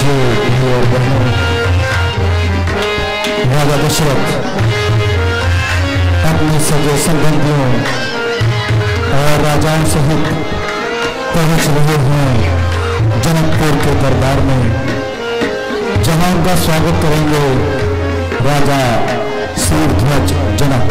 पूज्य भाई और बहनों, राजा दशरथ अपने सगे संबंधियों और राजाओं सहित पहुंच रहे हैं जनकपुर के दरबार में, जहां उनका स्वागत करेंगे राजा शीरध्वज जनक।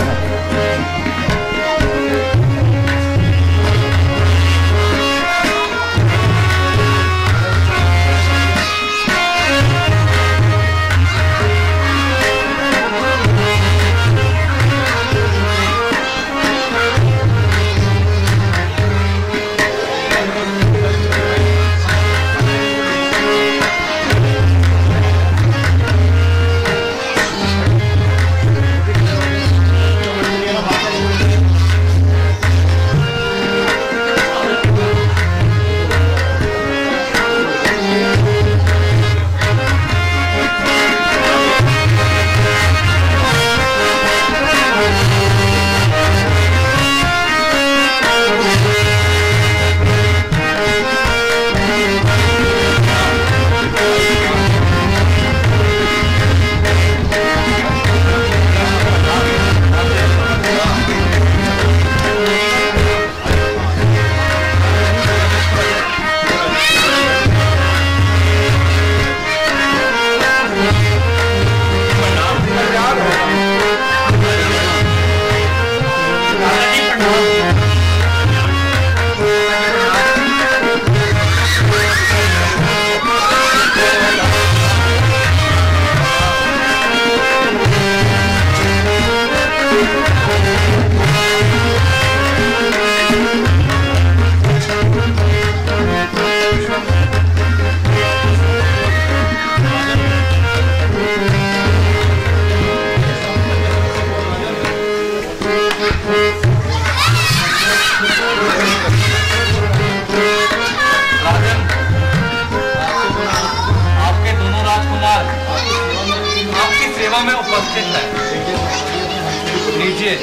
लीजिए,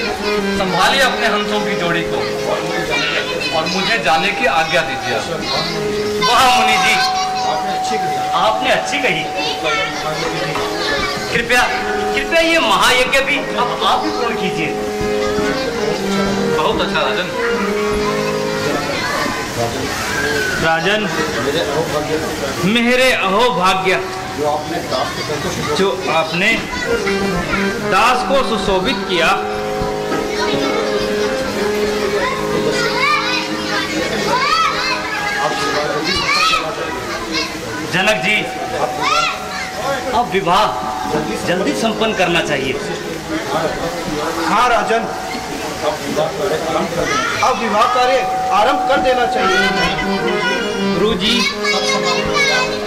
संभालिए अपने हंसों की जोड़ी को और मुझे जाने की आज्ञा दीजिए। वाह मुनि जी, आपने अच्छी कही। कृपया कृपया ये महायज्ञ भी अब आप ही पूर्ण कीजिए। बहुत अच्छा राजन। राजन, मेरे अहोभाग्य जो आपने दास को सुशोभित किया। जनक जी, अब विवाह जल्दी संपन्न करना चाहिए। हाँ राजन, अब विवाह कार्य आरंभ कर देना चाहिए। गुरु जी,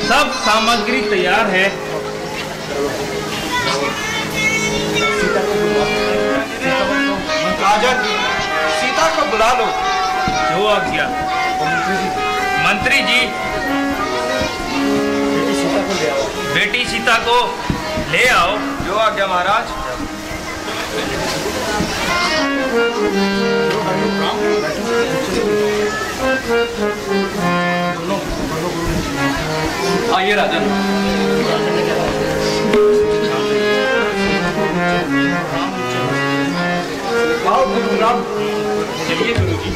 सब सामग्री तैयार है। राजन, सीता को बुला लो। जो आज्ञा। मंत्री जी, बेटी सीता को ले आओ। जो आज्ञा महाराज। आइए राजन। आओ गुरुराम। चलिए गुरु जी।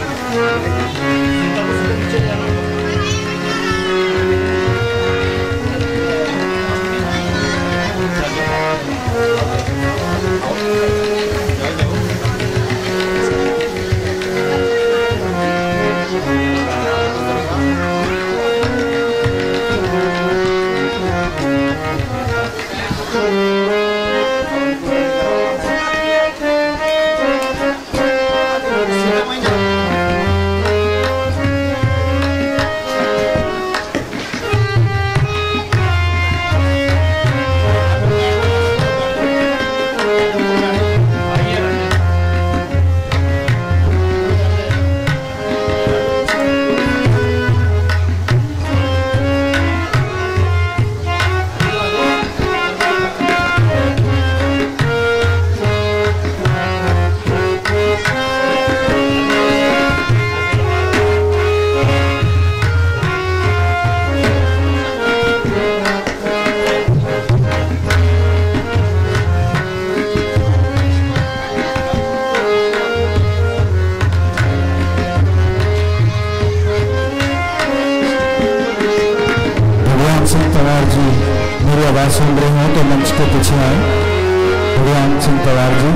आवाज सुन रहे हो तो मंच के पीछे आए। भगवान सिंह पवार जी,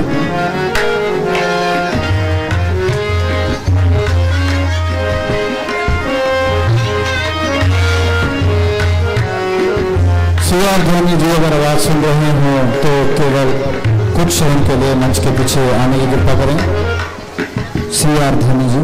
सीआर धोनी जी अगर आवाज सुन रहे हो तो केवल कुछ क्षण के लिए मंच के पीछे आने की कृपा करें। सीआर धोनी जी।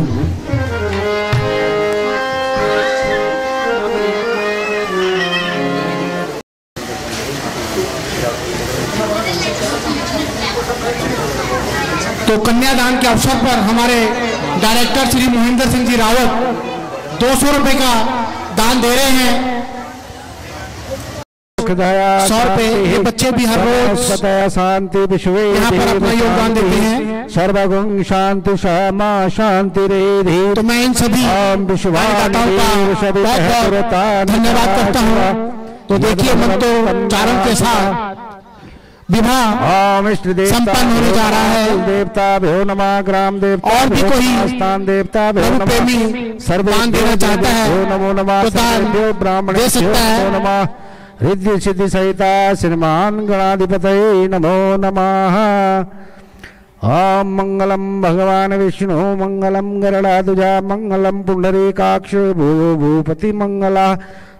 तो कन्यादान के अवसर पर हमारे डायरेक्टर श्री मोहिंदर सिंह जी रावत 200 रुपए का दान दे रहे हैं। 100 रुपए ये बच्चे भी हर रोज शांति विश्व यहाँ पर अपना योगदान देते हैं। सर्वगुण शांति क्षमा शांति रेधि। तो मैं इन सभी दाताओं का बहुत धन्यवाद करता हूँ। तो देखिए मंत्रोच्चारण के साथ विवाह संपन्न होने जा रहा है। देवता भ्यो नमः ग्राम देवता और भी कोई स्थान देवता भ्यो नमः प्रेमी दान देना चाहता है नमो नमः तो दान ब्राह्मण दे सकता है। नमः रिद्धि सिद्धि सहिता श्रीमान गणाधिपतये नमो नमः। ओम मंगलम भगवान विष्णु मंगलम गरुड़ध्वजा मंगलम पुंडरीकाक्ष भूपति मंगला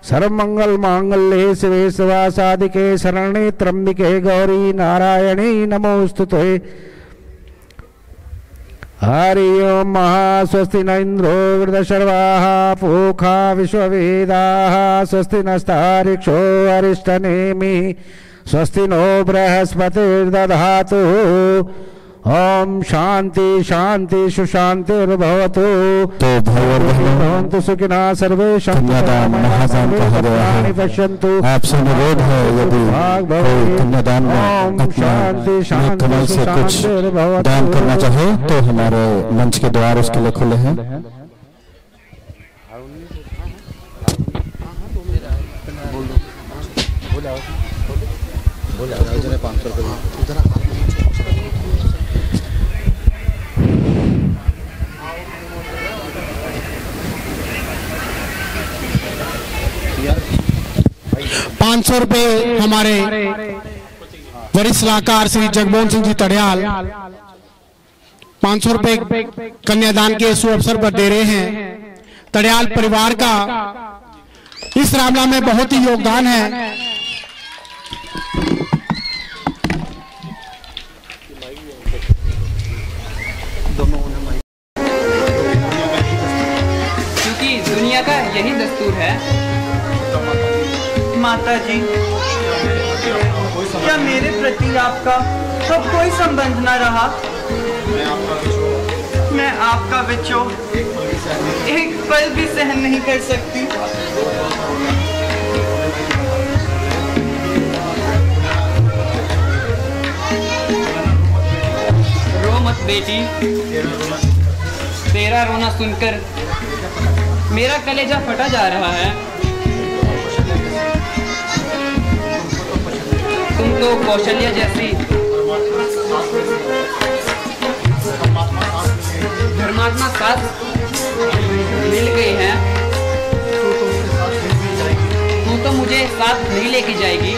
सर्वमंगल मांगल्ये शिवे सर्वासाधिके शरणे त्र्यंबिके गौरी नारायणी नमोस्तुते। हरि ओम स्वस्ति न इंद्रो वृद्धशर्वाः पूषा विश्ववेदाः स्वस्ति नस्तारिक्षो अरिष्टनेमि स्वस्ति नो बृहस्पतिर्दधातु। ओम शांति शांति सुशांतिर्भवतु। तो भवन्तु सुखिनः सर्वे कन्यादान महादान कहा गया है। आपसे अनुरोध है यदि कोई कन्यादान में अपना कमाई से कुछ दान करना चाहे तो हमारे मंच के द्वार उसके लिए खुले हैं। ₹500 हमारे वरिष्ठ सलाहकार श्री जगमोहन सिंह जी तड़ियाल 500 रुपए कन्यादान के शुभ अवसर पर दे रहे हैं। तड़ियाल परिवार का इस रामला में बहुत ही योगदान है। क्योंकि दुनिया का यही दस्तूर है। माता जी, क्या मेरे प्रति आपका अब कोई संबंध न रहा? मैं आपका विछोह एक पल भी सहन नहीं कर सकती। रो मत बेटी, तेरा रोना सुनकर मेरा कलेजा फटा जा रहा है। तुम तो कौशल्या जैसी धर्मात्मा साथ मिल गई है। तू तो मुझे साथ नहीं लेके जाएगी,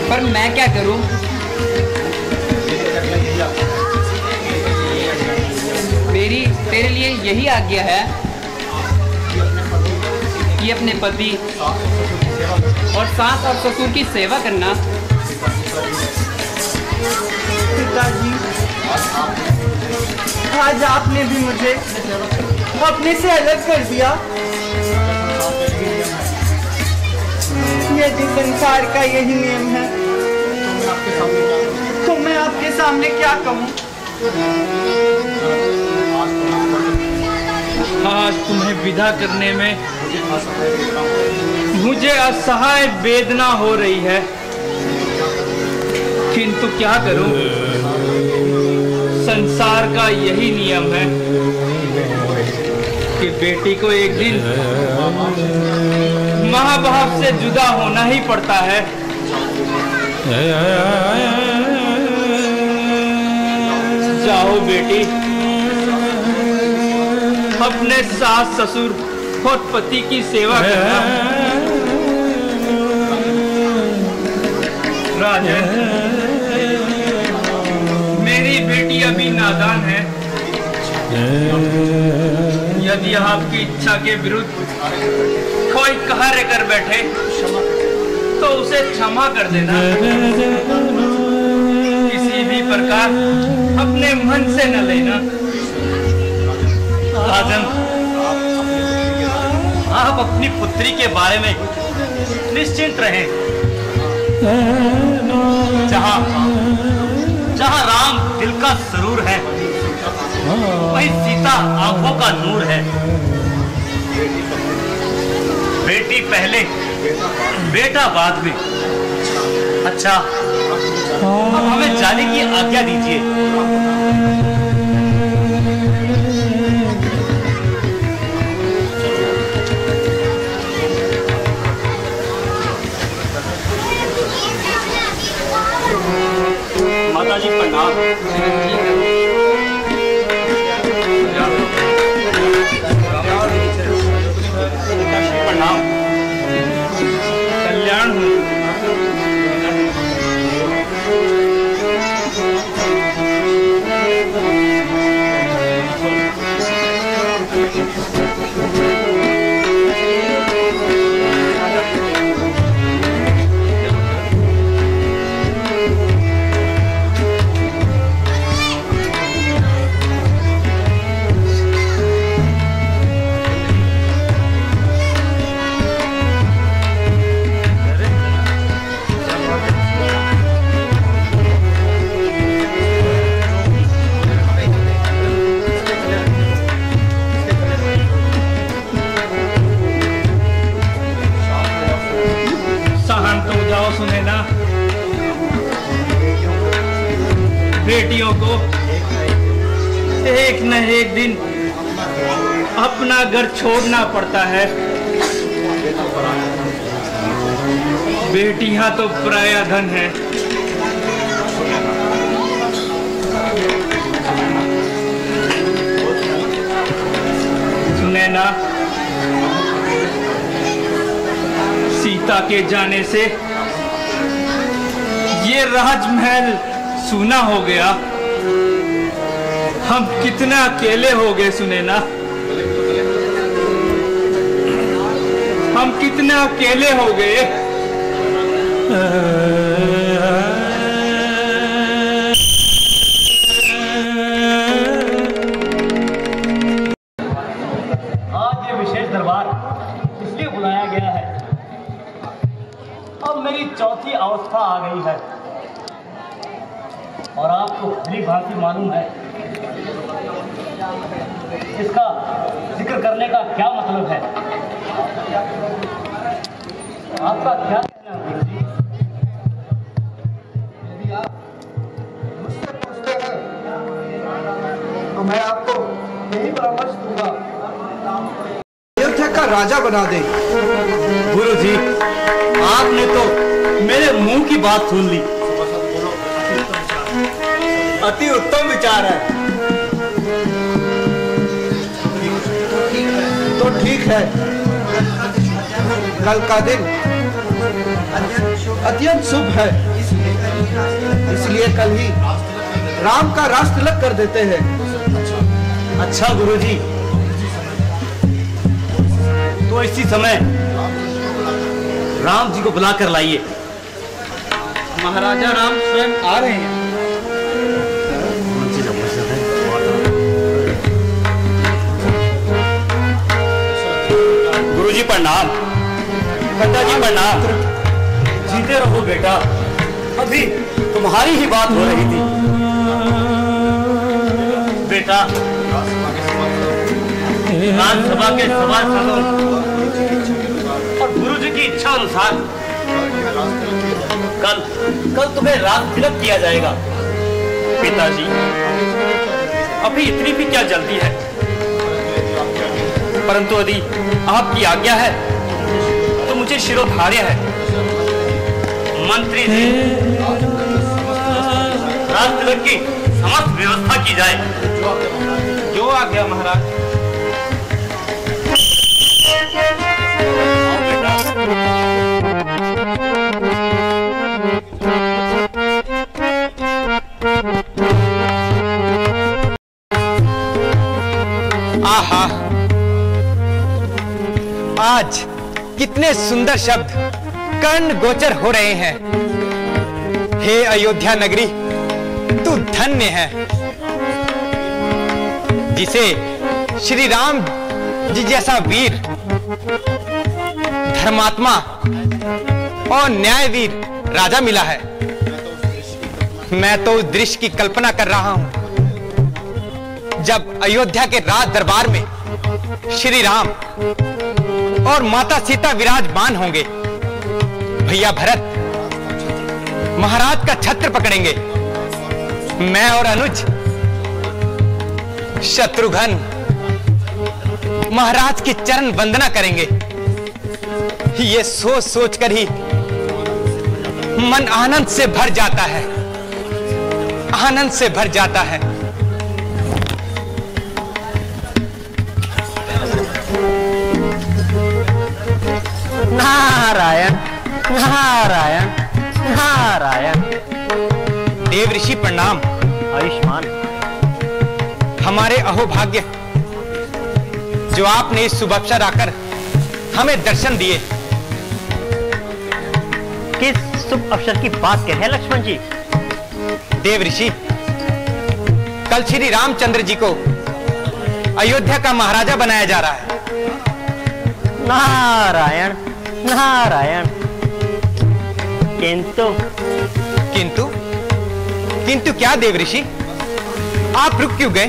पर मैं क्या करूं? मेरी तेरे लिए यही आज्ञा है कि अपने पति और सास और ससुर की सेवा करना। पिताजी, आज आपने भी मुझे अपने से अलग कर दिया। यदि संसार का यही नियम है तो मैं आपके सामने क्या कहूँ? आज तुम्हें विदा करने में मुझे असहाय वेदना हो रही है, किंतु क्या करूं? संसार का यही नियम है कि बेटी को एक दिन माँ बाप से जुदा होना ही पड़ता है। जाओ बेटी, अपने सास ससुर और पति की सेवा करना। राजन, मेरी बेटी अभी नादान है। यदि आपकी इच्छा के विरुद्ध कोई कार्य कर बैठे तो उसे क्षमा कर देना। किसी भी प्रकार अपने मन से न लेना। राजन, आप अपनी पुत्री के बारे में निश्चिंत रहें। जहां राम दिल का सरूर है, वहीं सीता आंखों का नूर है। बेटी पहले, बेटा बाद में। अच्छा, अब हमें जाने की आज्ञा दीजिए। माताजी प्रणाम। प्रणाम। कल्याण हो। बेटियों को एक न एक दिन अपना घर छोड़ना पड़ता है। बेटियां तो पराया धन है। सुने ना, सीता के जाने से ये राजमहल सूना हो गया। हम कितना अकेले हो गए। सुने ना, हम कितना अकेले हो गए। आज ये विशेष दरबार इसलिए बुलाया गया है, अब मेरी चौथी अवस्था आ गई है और आपको भली भांति मालूम है इसका जिक्र करने का क्या मतलब है। आपका क्या कहना है गुरु जी? यदि आप मुझसे पूछते हैं तो मैं आपको यही परामर्श दूंगा, अयोध्या का राजा बना दे। गुरु जी, आपने तो मेरे मुंह की बात सुन ली। अति उत्तम विचार है। तो ठीक है, कल का दिन अत्यंत शुभ है, इसलिए कल ही राम का रास तिलक कर देते हैं। अच्छा गुरु जी, तो इसी समय राम जी को बुला कर लाइए। महाराजा राम स्वयं आ रहे हैं। गुरु जी प्रणाम। पिताजी प्रणाम। जीते रहो बेटा, अभी तुम्हारी ही बात हो रही थी। बेटा, राज्यसभा के सभासदों और गुरु जी की इच्छा अनुसार कल तुम्हें राज तिलक किया जाएगा। पिताजी, अभी इतनी भी क्या जल्दी है, परंतु यदि आपकी आज्ञा है तो मुझे शिरोधार्य है। मंत्री जी, राज तिलक की समस्त व्यवस्था की जाए। जो आज्ञा महाराज। आओ बेटा। आहा, आज कितने सुंदर शब्द कर्ण गोचर हो रहे हैं। हे अयोध्या नगरी, तू धन्य है जिसे श्री राम जी जैसा वीर, धर्मात्मा और न्यायवीर राजा मिला है। मैं तो उस दृश्य की कल्पना कर रहा हूं जब अयोध्या के राज दरबार में श्री राम और माता सीता विराजमान होंगे। भैया भरत महाराज का छत्र पकड़ेंगे, मैं और अनुज शत्रुघ्न महाराज की चरण वंदना करेंगे। ये सोच सोचकर ही मन आनंद से भर जाता है, आनंद से भर जाता है। नारायण नारायण नारायण। देव ऋषि प्रणाम। आयुष्मान। हमारे अहोभाग्य जो आपने इस शुभ अवसर आकर हमें दर्शन दिए। किस शुभ अवसर की बात कर रहे हैं लक्ष्मण जी? देव ऋषि, कल श्री रामचंद्र जी को अयोध्या का महाराजा बनाया जा रहा है। नारायण नारायण। किंतु किंतु किंतु क्या देव ऋषि, आप रुक क्यों गए?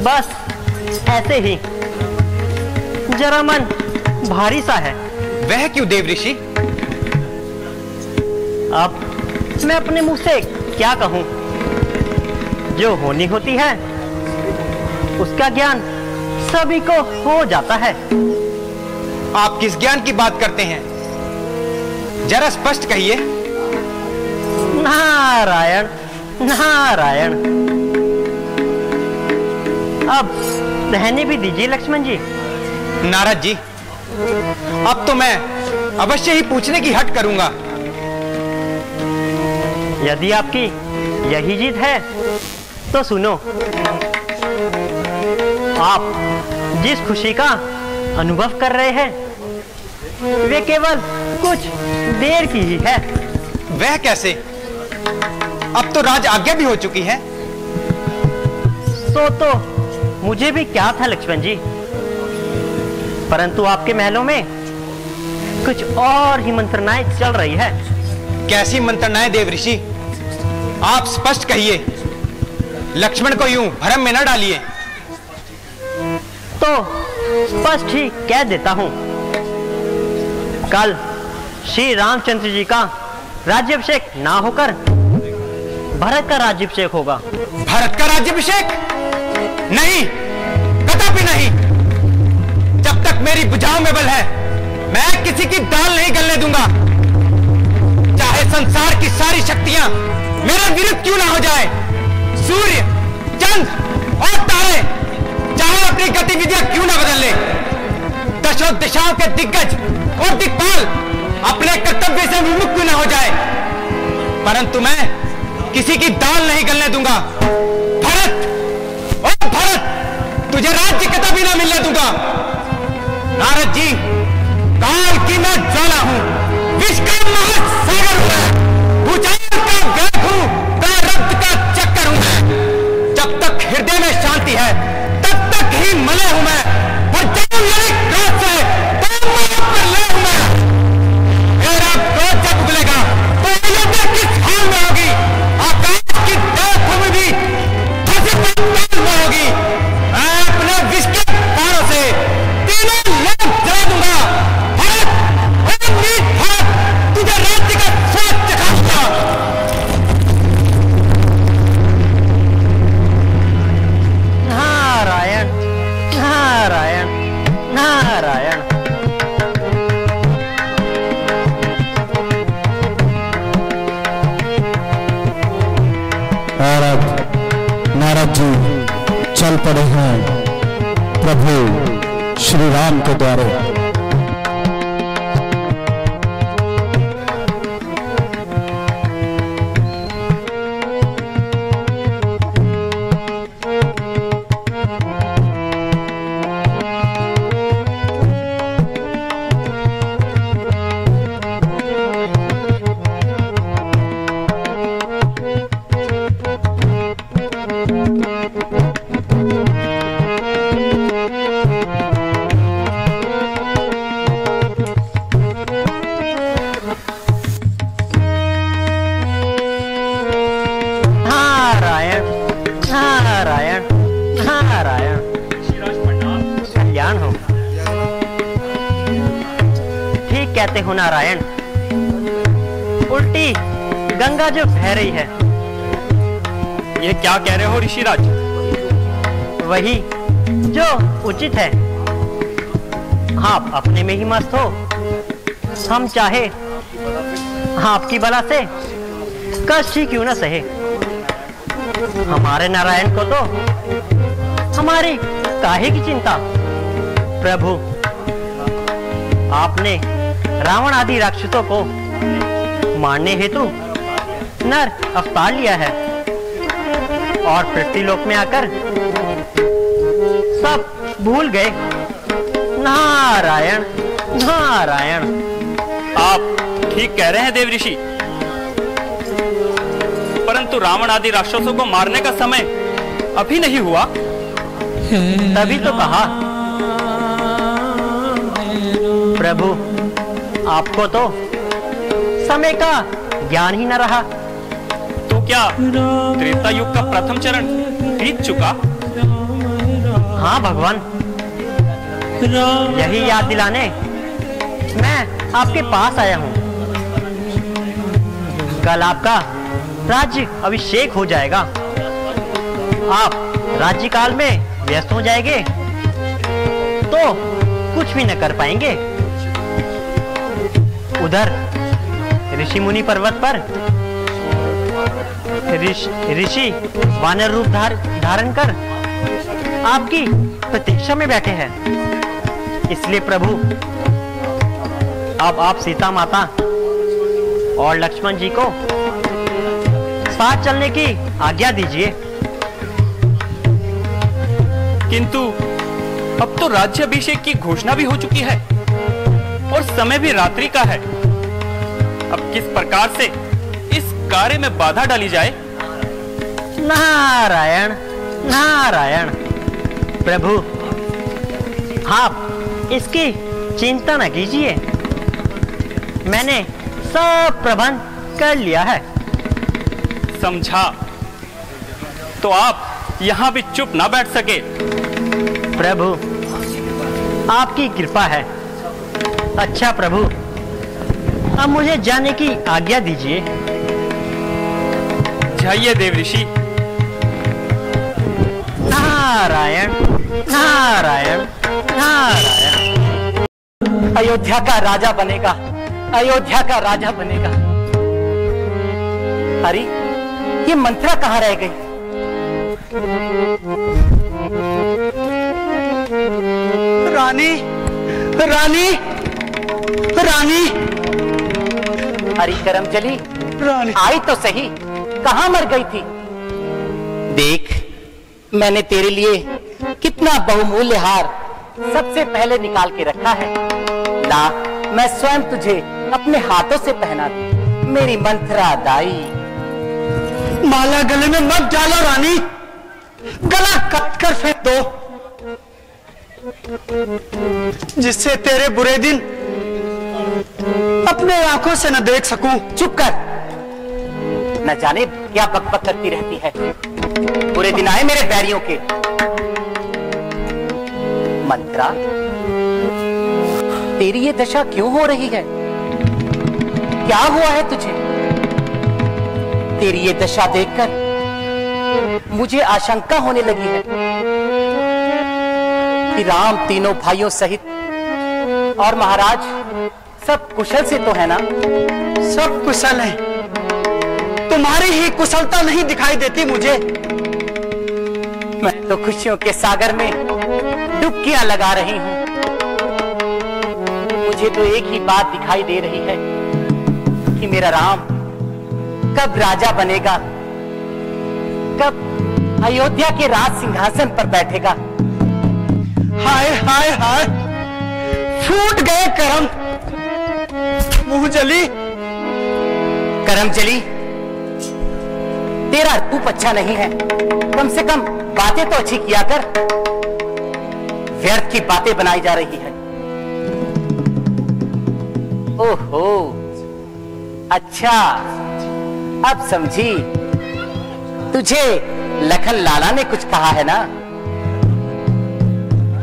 बस ऐसे ही, जरा मन भारी सा है। वह क्यों देव ऋषि? अब मैं अपने मुंह से क्या कहूं? जो होनी होती है उसका ज्ञान सभी को हो जाता है। आप किस ज्ञान की बात करते हैं, जरा स्पष्ट कहिए। नारायण नारायण। अब रहने भी दीजिए लक्ष्मण जी। नारद जी, अब तो मैं अवश्य ही पूछने की हट करूंगा। यदि आपकी यही जिद है तो सुनो। आप जिस खुशी का अनुभव कर रहे हैं वे केवल कुछ देर की ही है। वह कैसे? अब तो राज आज्ञा भी हो चुकी है। सो तो मुझे भी क्या था लक्ष्मण जी, परंतु आपके महलों में कुछ और ही मंत्रणाएं चल रही है। कैसी मंत्रणाएं देव ऋषि? आप स्पष्ट कहिए, लक्ष्मण को यूं भ्रम में न डालिए। तो स्पष्ट ही कह देता हूं। कल श्री रामचंद्र जी का राज्याभिषेक ना होकर भरत का राज्याभिषेक होगा। भरत का राज्याभिषेक? नहीं, कदापि नहीं। जब तक मेरी भुजाओं में बल है मैं किसी की दाल नहीं गलने दूंगा। चाहे संसार की सारी शक्तियां मेरे विरुद्ध क्यों ना हो जाए, सूर्य, चंद्र और तारे चाहे अपनी गतिविधियां क्यों ना बदल ले, दशों दिशाओं के दिग्गज और दिक्पाल अपने कर्तव्य से विमुख क्यों ना हो जाए, परंतु मैं किसी की दाल नहीं गलने दूंगा। भरत, ओ भरत, तुझे राज्य कदापि ना मिलने दूंगा। नारद जी, काल की मैं ज्वाला हूं, विष का महासागर हूं मैं, भूचाल का वेग हूं, प्रारब्ध का चक्कर हूं मैं। जब तक हृदय में शांति है तब तक ही मले हूं मैं, और जब मेरे क्रोध से तो मैं पर ले हूं मैं। मेरा क्रोध जब उगलेगा तो अयोध्या किस हाल में होगी, आकाश की देवभूमि भी धसित में होगी। मैं अपने विष के बाणों से तीनों लोग जला दूंगा। भरत, तुझे राज्य का स्वाद चखाऊंगा। नारायण नारायण नारायण। नारद जी चल पड़े हैं प्रभु श्री राम के द्वारे। चाहते हो नारायण? उल्टी गंगा जो बह रही है। ये क्या कह रहे हो ऋषिराज? वही जो उचित है। आप अपने में ही मस्त हो, हम चाहे आपकी बला से कष्ट ही क्यों न सहे। हमारे नारायण को तो हमारी काहे की चिंता। प्रभु, आपने रावण आदि राक्षसों को मारने हेतु नर अवतार लिया है और पृथ्वीलोक में आकर सब भूल गए। नारायण नारायण। आप ठीक कह रहे हैं देव ऋषि, परंतु रावण आदि राक्षसों को मारने का समय अभी नहीं हुआ। तभी तो कहा प्रभु, आपको तो समय का ज्ञान ही न रहा। तो क्या त्रेता युग का प्रथम चरण बीत चुका? हाँ भगवान, यही याद दिलाने मैं आपके पास आया हूँ। कल आपका राज्य अभिषेक हो जाएगा। आप राज्यकाल में व्यस्त हो जाएंगे तो कुछ भी न कर पाएंगे। उधर ऋषि मुनि पर्वत पर ऋषि वानर रूप धारण कर आपकी प्रतीक्षा में बैठे हैं। इसलिए प्रभु, अब आप सीता माता और लक्ष्मण जी को साथ चलने की आज्ञा दीजिए। किंतु अब तो राज्याभिषेक की घोषणा भी हो चुकी है और समय भी रात्रि का है। अब किस प्रकार से इस कार्य में बाधा डाली जाए? नारायण नारायण। प्रभु, आप इसकी चिंता न कीजिए, मैंने सब प्रबंध कर लिया है। समझा। तो आप यहाँ भी चुप ना बैठ सके। प्रभु, आपकी कृपा है। अच्छा प्रभु, अब मुझे जाने की आज्ञा दीजिए। जाइए देव ऋषि। नारायण नारायण नारायण। अयोध्या का राजा बनेगा, अयोध्या का राजा बनेगा। अरे ये मंत्रा कहाँ रह गई? रानी रानी रानी। अरे करमचली, रानी आई तो सही, कहाँ मर गई थी? देख, मैंने तेरे लिए कितना बहुमूल्य हार सबसे पहले निकाल के रखा है। ला, मैं स्वयं तुझे अपने हाथों से पहना दूं, मेरी मंत्रा दाई। माला गले में मत डालो रानी, गला काट कर फेंक दो, जिससे तेरे बुरे दिन अपने आंखों से न देख सकूं। चुप कर, न जाने क्या बकबक करती रहती है। बुरे दिन आए मेरे बैरियों के। मंत्रा, तेरी ये दशा क्यों हो रही है? क्या हुआ है तुझे? तेरी ये दशा देखकर मुझे आशंका होने लगी है कि राम तीनों भाइयों सहित और महाराज सब कुशल से तो है ना? सब कुशल है, तुम्हारी ही कुशलता नहीं दिखाई देती मुझे। मैं तो खुशियों के सागर में डुबकियां लगा रही हूं। मुझे तो एक ही बात दिखाई दे रही है कि मेरा राम कब राजा बनेगा, कब अयोध्या के राज सिंहासन पर बैठेगा। हाय हाय हाय, फूट गए करम, मुंह जली। करम जली, तेरा रूप अच्छा नहीं है, कम से कम बातें तो अच्छी किया कर। व्यर्थ की बातें बनाई जा रही है। ओहो, अच्छा अब समझी, तुझे लखन लाला ने कुछ कहा है ना?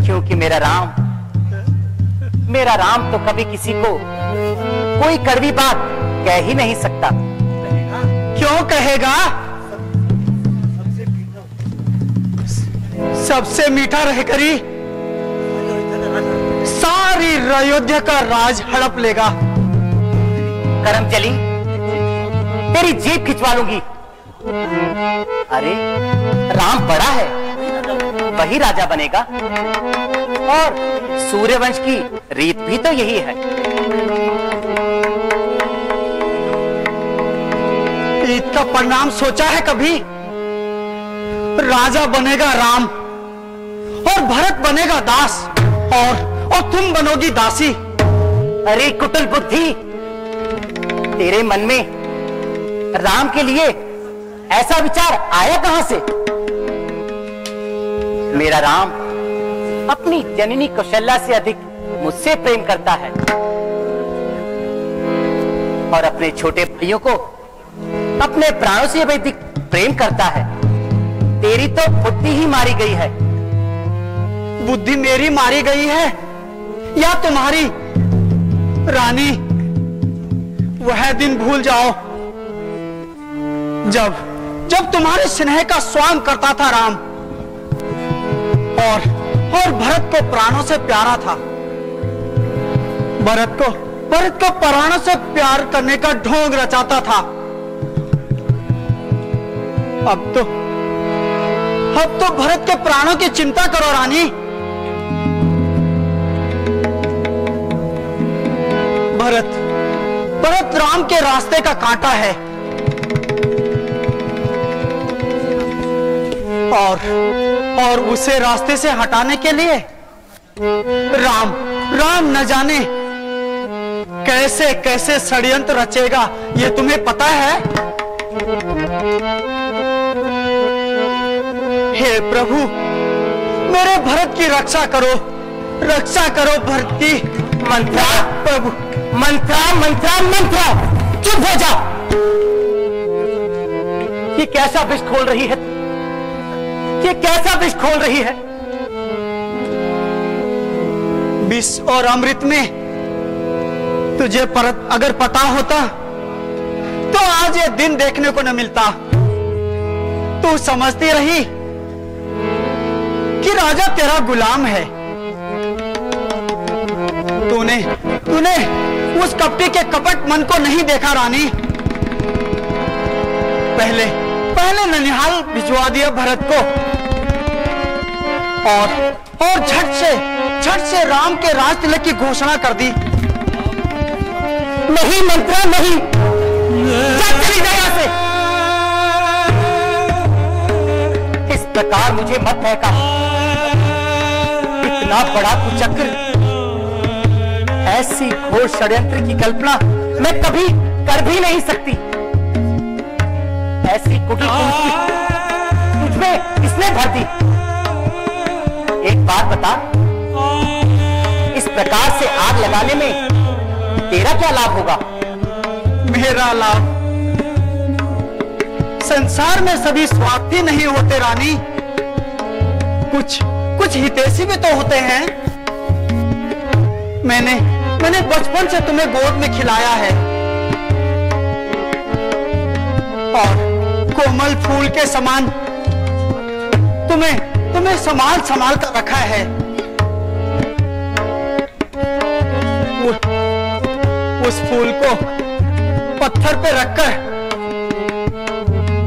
क्योंकि मेरा राम तो कभी किसी को कोई कड़वी बात कह ही नहीं सकता। क्यों कहेगा? सबसे मीठा रहकर ही सारी अयोध्या का राज हड़प लेगा। करमचली, तेरी जीभ खिंचवा लूंगी। अरे राम बड़ा है, वही राजा बनेगा, और सूर्यवंश की रीत भी तो यही है। ईद का परिणाम सोचा है कभी? राजा बनेगा राम और भरत बनेगा दास, और तुम बनोगी दासी। अरे कुटिल बुद्धि, तेरे मन में राम के लिए ऐसा विचार आया कहां से? मेरा राम अपनी जननी कौशल्या से अधिक मुझसे प्रेम करता है, और अपने छोटे भाइयों को अपने प्राणों से अधिक प्रेम करता है। तेरी तो बुद्धि ही मारी गई है। बुद्धि मेरी मारी गई है या तुम्हारी? रानी, वह दिन भूल जाओ जब तुम्हारे स्नेह का स्वांग करता था राम, और भरत को प्राणों से प्यारा था। भरत को प्राणों से प्यार करने का ढोंग रचाता था। अब तो भरत के प्राणों की चिंता करो रानी। भरत राम के रास्ते का कांटा है, और उसे रास्ते से हटाने के लिए राम न जाने कैसे कैसे षड्यंत्र रचेगा, ये तुम्हें पता है? हे प्रभु, मेरे भरत की रक्षा करो भरत की। मंत्रा प्रभु, मंत्रा मंत्रा मंत्रा, चुप हो जा। ये कैसा विष खोल रही है? ये कैसा विष खोल रही है? विष और अमृत में तुझे अगर पता होता तो आज ये दिन देखने को न मिलता। तू समझती रही कि राजा तेरा गुलाम है। तूने उस कपटी के कपट मन को नहीं देखा रानी। पहले ननिहाल भिजवा दिया भरत को, और झट से राम के राज तिलक की घोषणा कर दी। नहीं मंत्रा, नहीं, चली जा यहां से। इस प्रकार मुझे मत बहका। इतना बड़ा कुचक्र, ऐसी घोर षड्यंत्र की कल्पना मैं कभी कर भी नहीं सकती। ऐसी कुटिल कुंठी तुझमें किसने भर दी? एक बात बता, इस प्रकार से आग लगाने में तेरा क्या लाभ होगा? मेरा लाभ? संसार में सभी स्वार्थी नहीं होते रानी, कुछ हितैषी भी तो होते हैं। मैंने बचपन से तुम्हें गोद में खिलाया है, और कोमल फूल के समान तुम्हें संभाल कर रखा है। उस फूल को पत्थर पे रखकर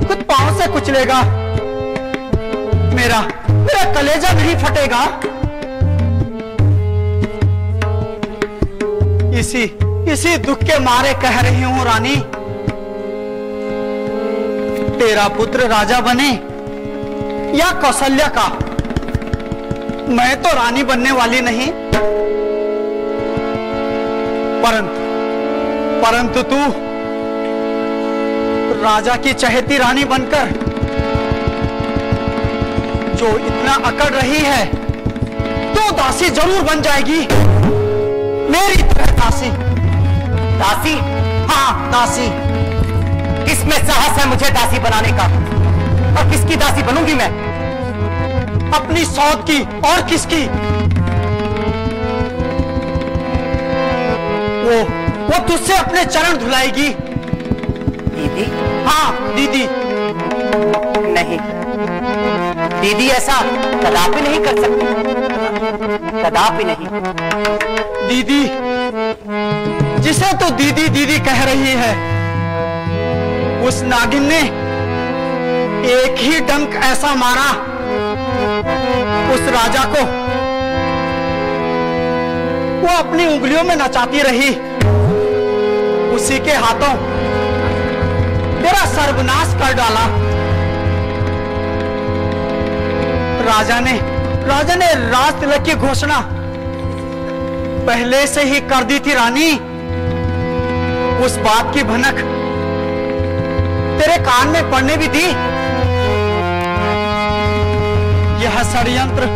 खुद पांव से कुचलेगा, मेरा कलेजा नहीं फटेगा। इसी दुख के मारे कह रही हूं रानी, तेरा पुत्र राजा बने या कौशल्या का, मैं तो रानी बनने वाली नहीं। परंतु तू राजा की चहेती रानी बनकर जो इतना अकड़ रही है, तो दासी जरूर बन जाएगी, मेरी तरह दासी। दासी? हाँ दासी। किसमें साहस है मुझे दासी बनाने का? और किसकी दासी बनूंगी मैं? अपनी सौत की, और किसकी? वो वो तुझसे अपने चरण धुलाएगी। दीदी? हाँ दीदी। नहीं, दीदी ऐसा कदापि नहीं कर सकती, कदापि नहीं। दीदी, जिसे तो दीदी दीदी कह रही है, उस नागिन ने एक ही डंक ऐसा मारा उस राजा को, वो अपनी उंगलियों में नचाती रही। उसी के हाथों तेरा सर्वनाश कर डाला। राजा ने राज तिलक की घोषणा पहले से ही कर दी थी रानी। उस बात की भनक तेरे कान में पड़ने भी दी। यह षड्यंत्र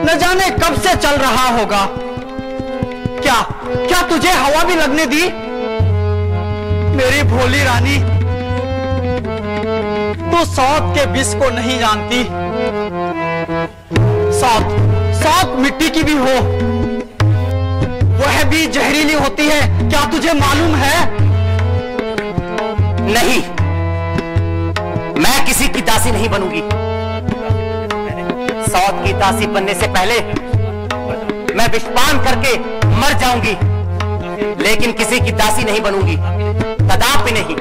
न जाने कब से चल रहा होगा। क्या तुझे हवा भी लगने दी? मेरी भोली रानी, तू सौत के विष को नहीं जानती। सौत मिट्टी की भी हो, वह भी जहरीली होती है। क्या तुझे मालूम है? नहीं, मैं किसी की दासी नहीं बनूंगी। सौत की दासी बनने से पहले मैं विषपान करके मर जाऊंगी, लेकिन किसी की दासी नहीं बनूंगी, कदापि नहीं।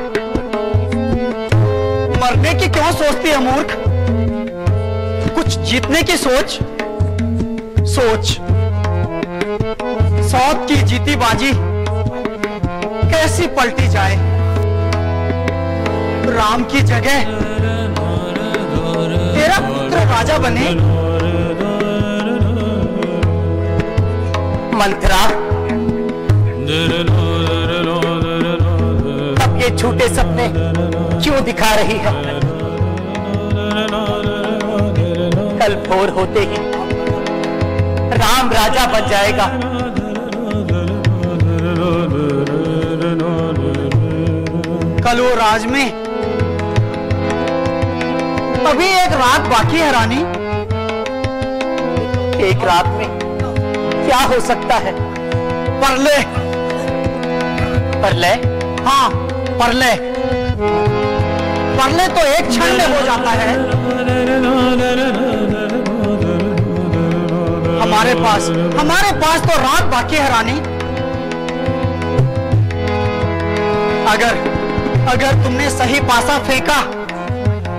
मरने की क्यों सोचती है मूर्ख? कुछ जीतने की सोच। सौत की जीती बाजी कैसी पलटी जाए। राम की जगह तेरा पुत्र राजा बने। मंत्रा, अब ये झूठे सपने क्यों दिखा रही है? कल भोर होते ही राम राजा बन जाएगा। कल वो राज में अभी एक रात बाकी है रानी। एक रात में क्या हो सकता है? परले। परले? हाँ, परले तो एक क्षण में हो जाता है। हमारे पास तो रात बाकी है रानी। अगर तुमने सही पासा फेंका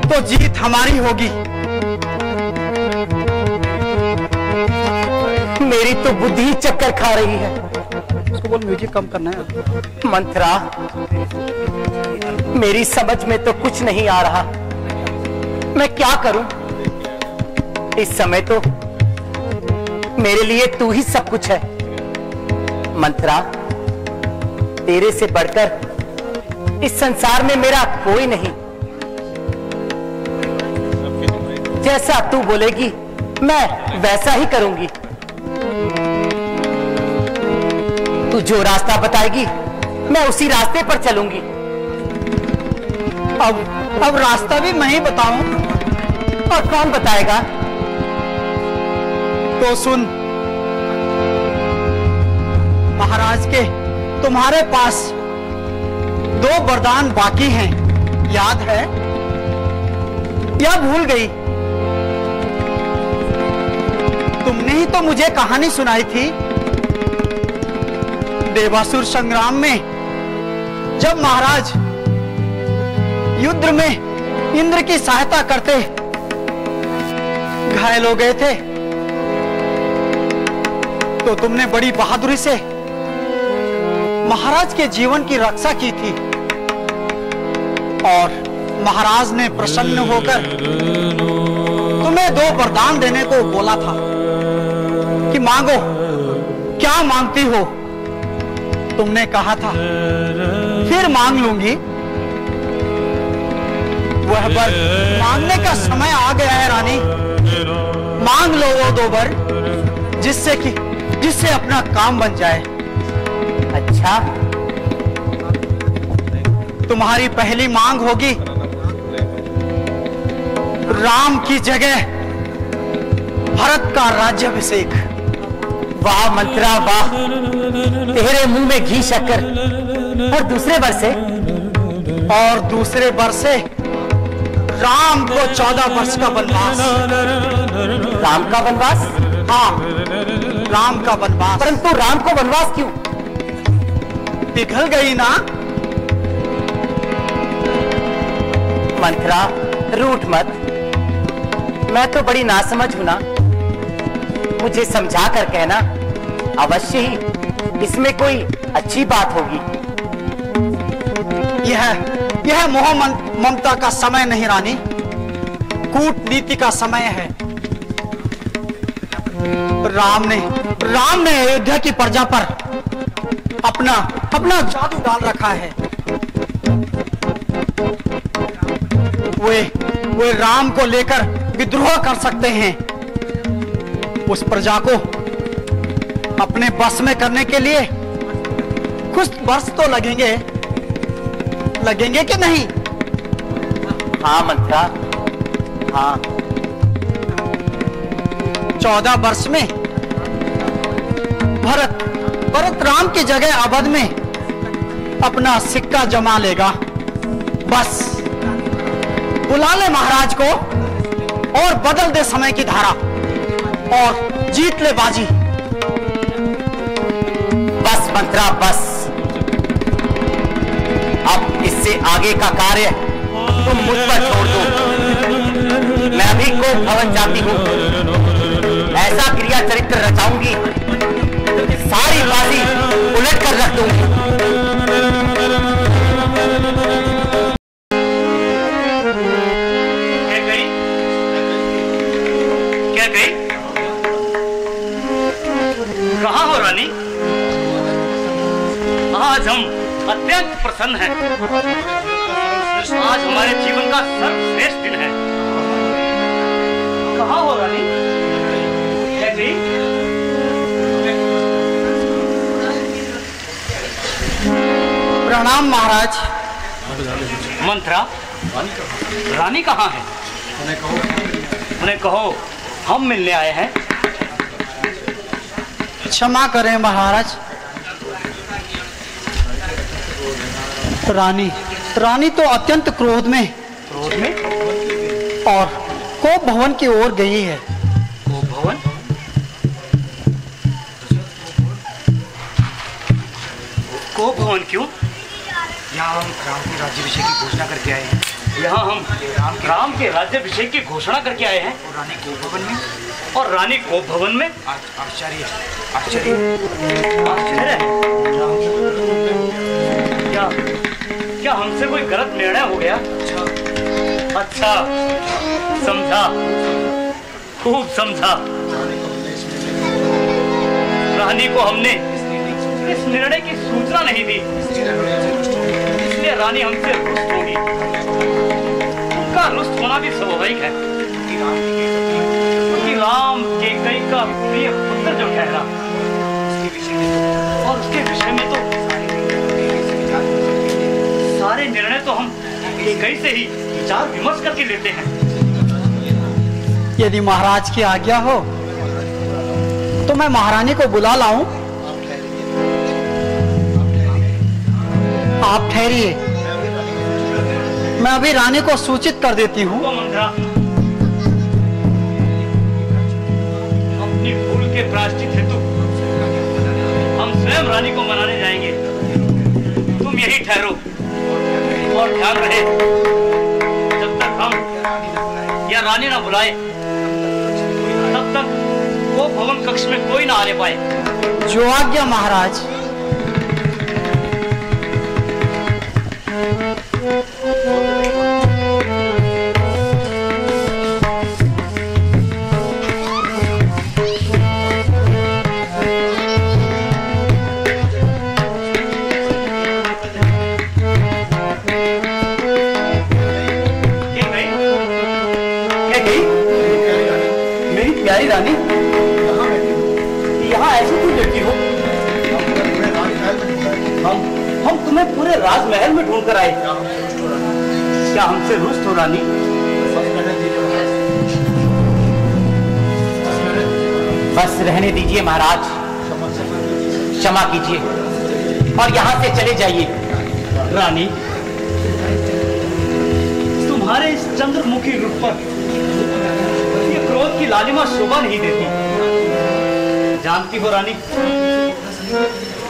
तो जीत हमारी होगी। मेरी तो बुद्धि चक्कर खा रही है। उसको बोल म्यूजिक कम करना है। मंत्रा, मेरी समझ में तो कुछ नहीं आ रहा। मैं क्या करूं? इस समय तो मेरे लिए तू ही सब कुछ है। मंत्रा, तेरे से बढ़कर इस संसार में मेरा कोई नहीं। जैसा तू बोलेगी मैं वैसा ही करूंगी। तू जो रास्ता बताएगी मैं उसी रास्ते पर चलूंगी। अब रास्ता भी मैं ही बताऊं? और कौन बताएगा? तो सुन, महाराज के तुम्हारे पास 2 वरदान बाकी हैं, याद है या भूल गई? तुमने ही तो मुझे कहानी सुनाई थी देवासुर संग्राम में, जब महाराज युद्ध में इंद्र की सहायता करते घायल हो गए थे, तो तुमने बड़ी बहादुरी से महाराज के जीवन की रक्षा की थी और महाराज ने प्रसन्न होकर तुम्हें 2 वरदान देने को बोला था कि मांगो, क्या मांगती हो? तुमने कहा था फिर मांग लूंगी। वह वर मांगने का समय आ गया है रानी। मांग लो वो 2 वर, जिससे अपना काम बन जाए। अच्छा, तुम्हारी पहली मांग होगी राम की जगह भरत का राज्याभिषेक। वाह मंत्रा वाह, तेरे मुंह में घी शक्कर। और दूसरे बरसे राम को 14 वर्ष का वनवास। राम का वनवास? हाँ, राम का वनवास। परंतु राम को वनवास क्यों? पिघल गई ना। मंत्रा रूठ मत, मैं तो बड़ी नासमझ हूं ना, मुझे समझा कर कहना। अवश्य ही इसमें कोई अच्छी बात होगी। यह मोह ममता का समय नहीं रानी, कूटनीति का समय है। राम ने अयोध्या की प्रजा पर अपना जादू डाल रखा है। वे राम को लेकर विद्रोह कर सकते हैं। उस प्रजा को अपने बस में करने के लिए कुछ वर्ष तो लगेंगे कि नहीं? हाँ मंत्रा, हाँ। 14 वर्ष में भरत राम की जगह अवध में अपना सिक्का जमा लेगा। बस बुला ले महाराज को और बदल दे समय की धारा और जीत ले बाजी। बस मंत्रा बस, अब इससे आगे का कार्य तुम मुझ पर छोड़ दो। मैं अभी को भवन जाती हूँ, ऐसा क्रिया चरित्र रचाऊंगी, सारी बाजी उलट कर रख दूंगी। क्या गई? कहाँ हो रानी? आज हम अत्यंत प्रसन्न हैं। आज हमारे जीवन का सर्वश्रेष्ठ दिन है। कहाँ हो रानी? क्या गई? प्रणाम महाराज। मंत्रा, रानी कहाँ है? उन्हें कहो हम मिलने आए हैं। क्षमा करें महाराज। रानी तो अत्यंत क्रोध में और कोप भवन की ओर गई है। कोप भवन? कोप भवन क्यों? यहाँ हम राम के राज्याभिषेक की घोषणा करके आए हैं। यहाँ हम राम के राज्याभिषेक की घोषणा करके आए हैं। और रानी कोप भवन में? और रानी कोप भवन में? आश्चर्य। क्या हमसे कोई गलत निर्णय हो गया? अच्छा, समझा, खूब समझा। रानी को हमने इस निर्णय की सूचना नहीं दी, इसलिए रानी हमसे रुष्ट होगी। उनका रुष्ट होना भी स्वाभाविक है, क्योंकि राम कैकेयी का प्रिय पुत्र जो ठहरा, और उसके विषय में तो सारे निर्णय तो हम कैकेयी से ही विचार विमर्श करके लेते हैं। यदि महाराज की आज्ञा हो तो मैं महारानी को बुला लाऊं? आप ठहरिए, मैं अभी रानी को सूचित कर देती हूँ। अपनी भूल के प्रायश्चित हेतु हम स्वयं रानी को मनाने जाएंगे। तुम यही ठहरो और ध्यान रहे, जब तक हम या रानी ना बुलाए तब तक वो भवन कक्ष में कोई ना आने पाए। जो आज्ञा महाराज। प्यारी रानी, यहाँ ऐसी क्यों लेटी हो? हम तुम्हें पूरे राजमहल में ढूंढ कर आए। क्या हमसे रुष्ट हो रानी? बस रहने दीजिए महाराज, क्षमा कीजिए और यहाँ से चले जाइए। रानी, तुम्हारे इस चंद्रमुखी रूप पर ये क्रोध की लालिमा शोभा नहीं देती। जानती हो रानी,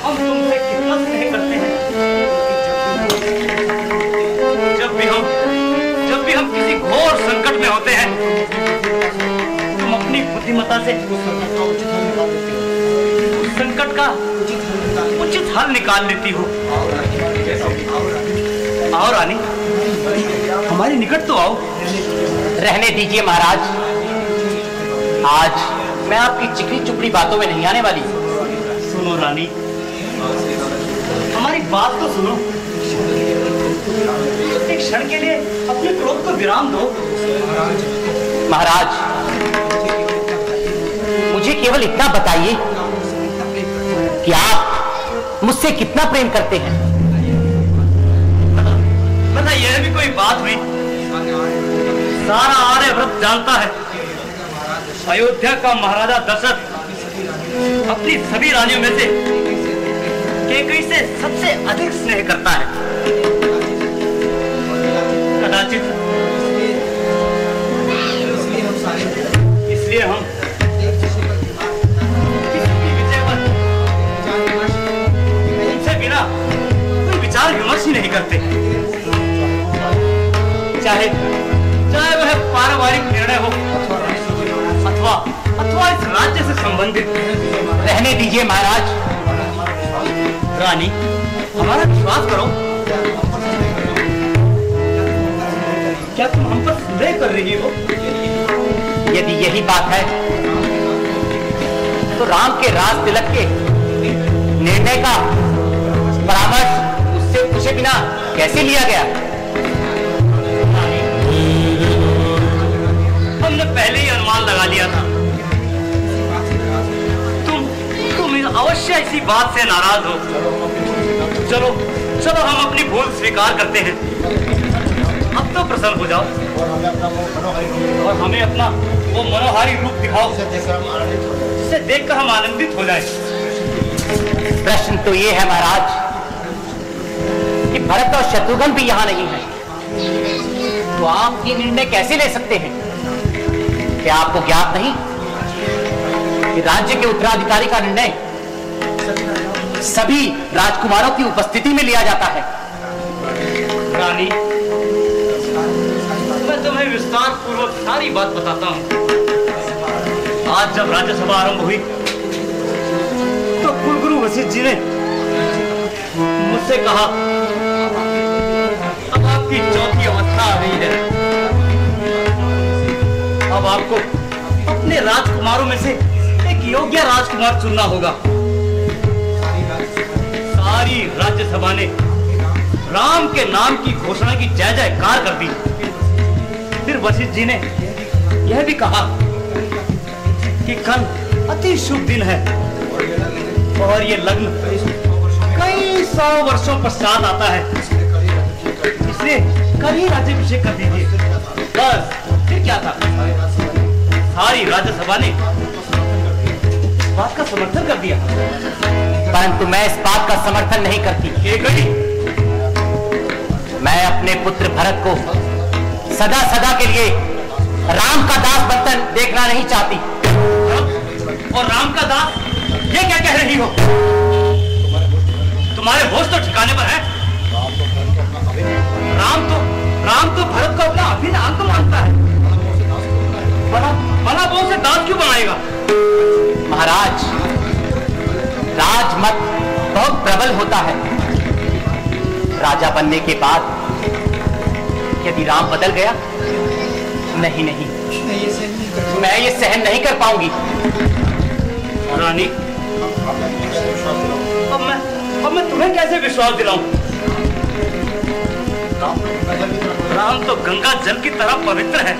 हम तुमसे कितना स्नेह करते हैं। जब भी हम किसी घोर संकट में होते हैं, तुम अपनी बुद्धिमत्ता से उस संकट का उचित हल निकाल लेती हो। आओ रानी, हमारे निकट तो आओ। रहने दीजिए महाराज, आज मैं आपकी चिकनी चुपड़ी बातों में नहीं आने वाली। सुनो रानी, हमारी बात तो सुनो। एक क्षण के लिए अपने क्रोध को विराम दो। महाराज, मुझे केवल इतना बताइए कि आप मुझसे कितना प्रेम करते हैं। बता, यह भी कोई बात हुई? सारा आर्यव्रत जानता है, अयोध्या का महाराजा दशरथ अपनी सभी रानियों में से कैकेयी से सबसे अधिक स्नेह करता है। कदाचित इसलिए हम विजय पर उनसे बिना कोई विचार विमर्श ही नहीं करते। चाहे वह पारिवारिक निर्णय हो अथवा इस राज्य से संबंधित। रहने दीजिए महाराज। रानी, हमारा विश्वास करो। क्या तुम हम पर संदेह कर रही हो? यदि यही बात है तो राम के राज तिलक के निर्णय का परामर्श उससे पूछे बिना कैसे लिया गया? हमने पहले ही अनुमान लगा लिया था। तुम अवश्य इसी बात से नाराज हो। चलो हम अपनी भूल स्वीकार करते हैं। अब तो प्रसन्न हो जाओ और हमें अपना वो मनोहारी रूप दिखाओ जिसे देखकर हम आनंदित हो जाएं। प्रश्न तो ये है महाराज कि भरत और शत्रुघ्न भी यहाँ नहीं है, तो आप ये निर्णय कैसे ले सकते हैं? क्या आपको ज्ञात नहीं कि राज्य के उत्तराधिकारी का निर्णय सभी राजकुमारों की उपस्थिति में लिया जाता है? रानी, मैं तुम्हें विस्तार पूर्वक सारी बात बताता हूँ। आज जब राज्यसभा आरंभ हुई तो कुलगुरु वशिष्ठ जी ने मुझसे कहा, अब आपकी चौथी अवस्था आ गई है। अब आपको अपने राजकुमारों में से एक योग्य राजकुमार चुनना होगा। सारी राज्यसभा ने राम के नाम की घोषणा की जय जयकार कर दी। फिर वशिष्ठ जी ने यह भी कहा कि कल अति शुभ दिन है और ये लग्न कई 100 वर्षों पश्चात आता है, इसलिए कल ही राज्याभिषेक कर दीजिए। बस फिर क्या था, सारी राज्यसभा ने इस बात का समर्थन कर दिया। परंतु मैं इस बात का समर्थन नहीं करती। मैं अपने पुत्र भरत को सदा सदा के लिए राम का दास बनकर देखना नहीं चाहती। और राम का दास, ये क्या कह रही हो? तुम्हारे होश तो ठिकाने पर है। राम तो भरत को अपना अभिन्न अंग मानता है। भला वो उसे दास क्यों बनाएगा? महाराज, राजमत बहुत प्रबल होता है। राजा बनने के बाद यदि राम बदल गया, नहीं, मैं ये सहन नहीं कर पाऊंगी। रानी, अब मैं तुम्हें कैसे विश्वास दिलाऊं? राम तो गंगा जल की तरह पवित्र है।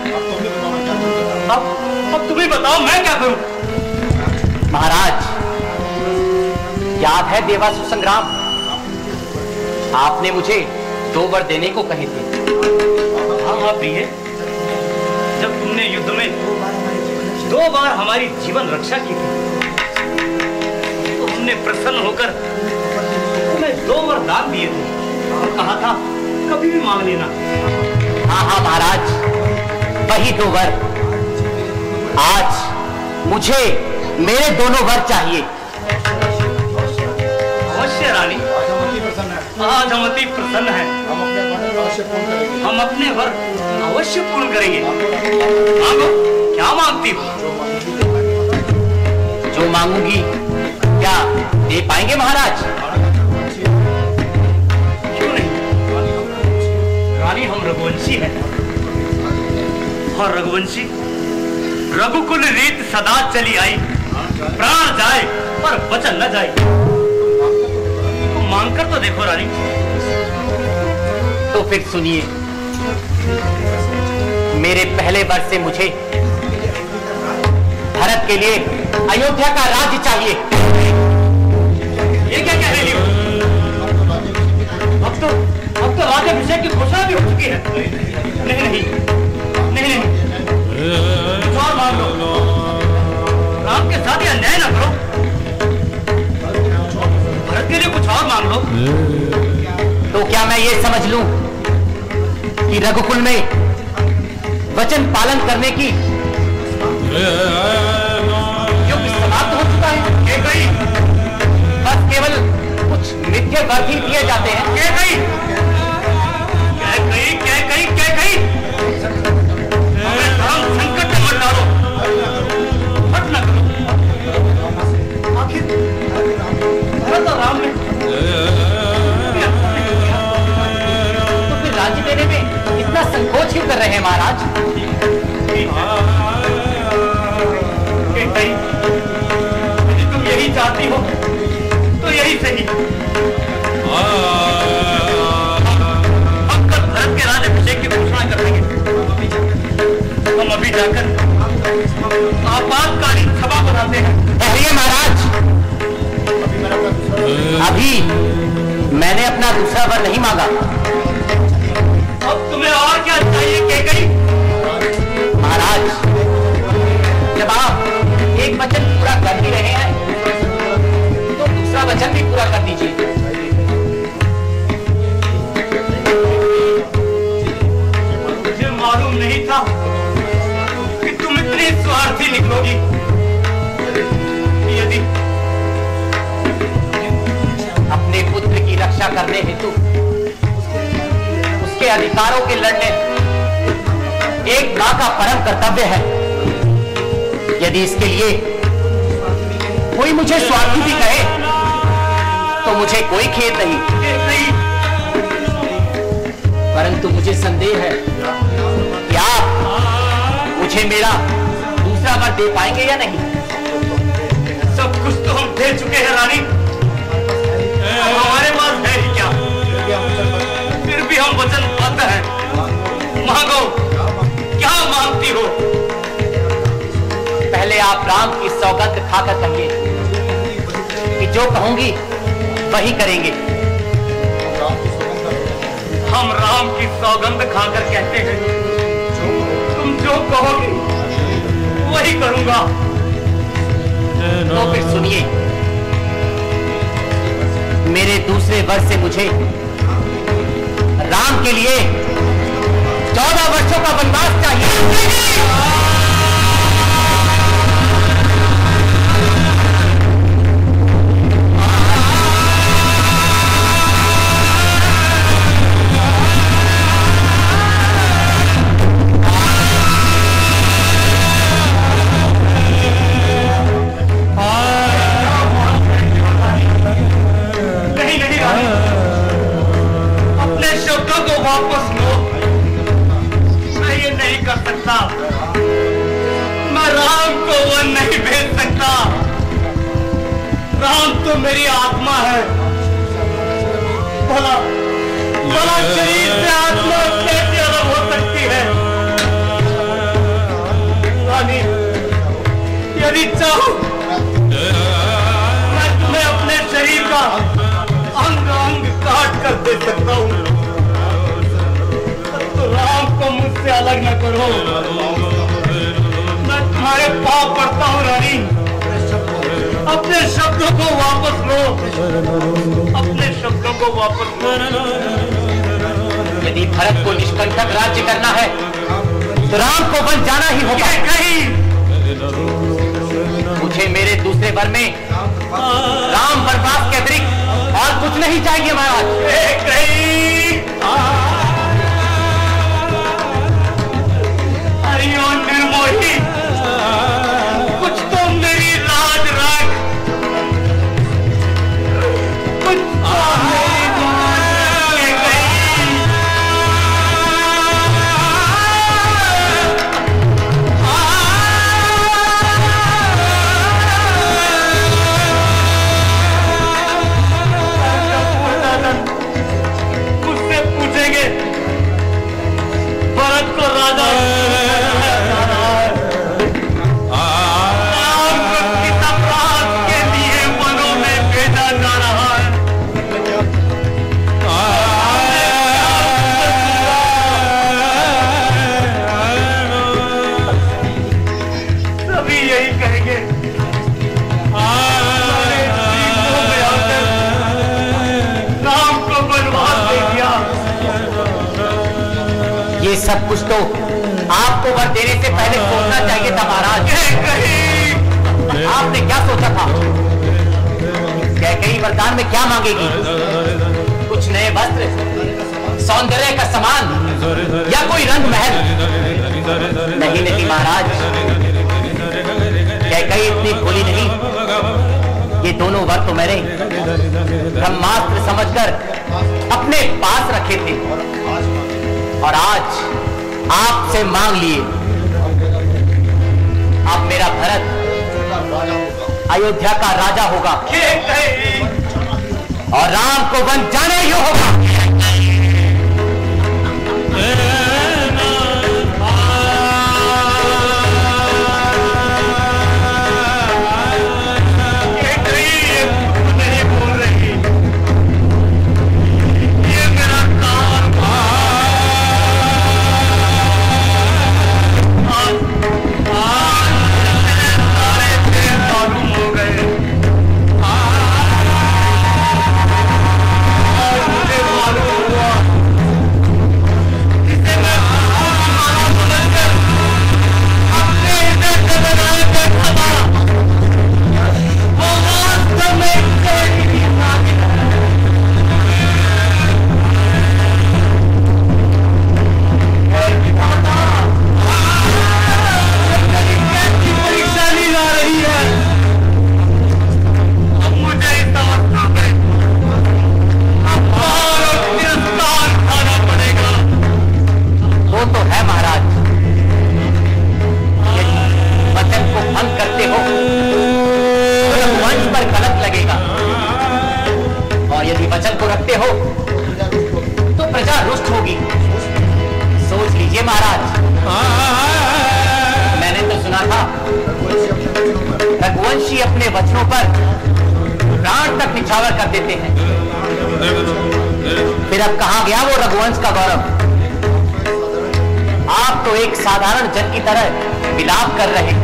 अब तुम्हें बताओ मैं क्या करूं? महाराज, याद है देवासुर संग्राम? आपने मुझे 2 वर देने को कहे थे। हाँ प्रिय, जब तुमने युद्ध में 2 बार हमारी जीवन रक्षा की थी तो हमने ने प्रसन्न होकर तुम्हें 2 वरदान दिए थे और कहा था कभी भी मांग लेना। हाँ हाँ महाराज, वही 2 वर। आज मुझे मेरे दोनों वर चाहिए। अवश्य रानी, आज हम अति प्रसन्न हैं। हम अपने वर अवश्य पूर्ण करेंगे। मांगो, क्या मांगती हो? जो मांगूंगी क्या दे पाएंगे महाराज? क्यों नहीं रानी, हम रघुवंशी हैं और रघुवंशी रघुकुल रीत सदा चली आई। प्राण जाए पर वचन न जाए। तो मांग कर तो देखो रानी। तो फिर सुनिए, मेरे पहले वर्ष से मुझे भारत के लिए अयोध्या का राज्य चाहिए। ये क्या कह रही हो? अब तो राज्याभिषेक की घोषणा भी हो चुकी है। नहीं नहीं नहीं नहीं, कुछ और मांग लो। राम के साथ ये अन्याय ना करो। भारत के लिए कुछ और मांग लो। तो क्या मैं ये समझ लूं कि रघुकुल में वचन पालन करने की युग समाप्त हो चुका है? बस केवल कुछ मिथ्या वर ही दिए जाते हैं। हमें धर्म संकट में मत डालो, मत न करो। आखिर भरत और राम ने तो फिर राज्य देने में इतना संकोच क्यों कर रहे हैं महाराज? यदि तुम यही चाहती हो तो यही सही। हम कल भरत के राज्याभिषेक की घोषणा कर देंगे। हम अभी जाकर आपातकालीन सभा बनाते हैं। ठहरिए महाराज, अभी मैंने अपना दूसरा वर नहीं मांगा। अब तुम्हें और क्या चाहिए केकई? महाराज, जब आप एक वचन पूरा कर ही रहे हैं तो दूसरा वचन भी पूरा कर दीजिए। मुझे मालूम नहीं था कि तुम इतनी स्वार्थी निकलोगी। यदि अपने पुत्र की रक्षा करने हेतु उसके अधिकारों के लड़ने एक मां का परम कर्तव्य है। यदि इसके लिए कोई मुझे स्वार्थी भी कहे तो मुझे कोई खेद नहीं, परंतु मुझे संदेह है कि आप मुझे मेरा दूसरा वर दे पाएंगे या नहीं। सब कुछ तो हम दे चुके हैं रानी। हमारे पास है ही क्या? फिर भी हम वचनबद्ध हैं। मांगो, क्या मांगती हो? पहले आप राम की सौगंध खाकर कहिए कि जो कहूंगी वही करेंगे। हम राम की सौगंध खाकर कहते हैं, तुम जो कहोगी वही करूंगा। तो फिर सुनिए, मेरे दूसरे वर्ष से मुझे राम के लिए 14 वर्षों का वनवास चाहिए। वापस लो। मैं ये नहीं कर सकता। मैं राम को वो नहीं भेज सकता। राम तो मेरी आत्मा है। भला भला शरीर से आत्मा कैसे अलग हो सकती है? रानी, यदि चाहो मैं तुम्हें अपने शरीर का अंग अंग काट कर दे सकता हूँ। राम को मुझसे अलग न करो। मैं तुम्हारे पाप पड़ता हूँ रानी। अपने शब्दों को वापस अपने शब्दों को वापस यदि भरत को निष्कंटक राज्य करना है तो राम को वन जाना ही होगा। कहीं मुझे मेरे दूसरे वर में राम वनवास के अतिरिक्त और कुछ नहीं चाहिए महाराज। अयो निर्मोही, कुछ तो मेरी लाज रख, कुछ तो सब कुछ तो आपको वर देने से पहले सोचना चाहिए था महाराज। आपने क्या सोचा था? कैकेयी वरदान में क्या मांगेगी? कुछ नए वस्त्र, सौंदर्य का सामान या कोई रंग महल? नहीं नहीं महाराज, कैकेयी इतनी भोली नहीं। ये दोनों वर तो मैंने ब्रह्मास्त्र समझकर अपने पास रखे थे और आज आपसे मांग लिए। अब मेरा भरत अयोध्या का राजा होगा और राम को वन जाने ही होगा। रघुवंशी अपने वचनों पर प्राण तक निछावर कर देते हैं। फिर अब कहां गया वो रघुवंश का गौरव? आप तो एक साधारण जन की तरह विलाप कर रहे हैं।